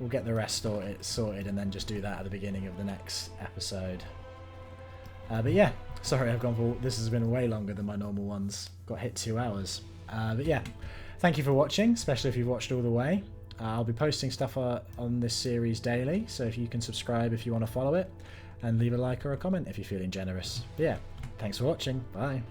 We'll get the rest sorted and then just do that at the beginning of the next episode. But yeah, sorry I've gone for... This has been way longer than my normal ones. Got hit 2 hours. But yeah, thank you for watching, especially if you've watched all the way. I'll be posting stuff on this series daily, so if you can subscribe if you want to follow it, and leave a like or a comment if you're feeling generous. But yeah, thanks for watching. Bye.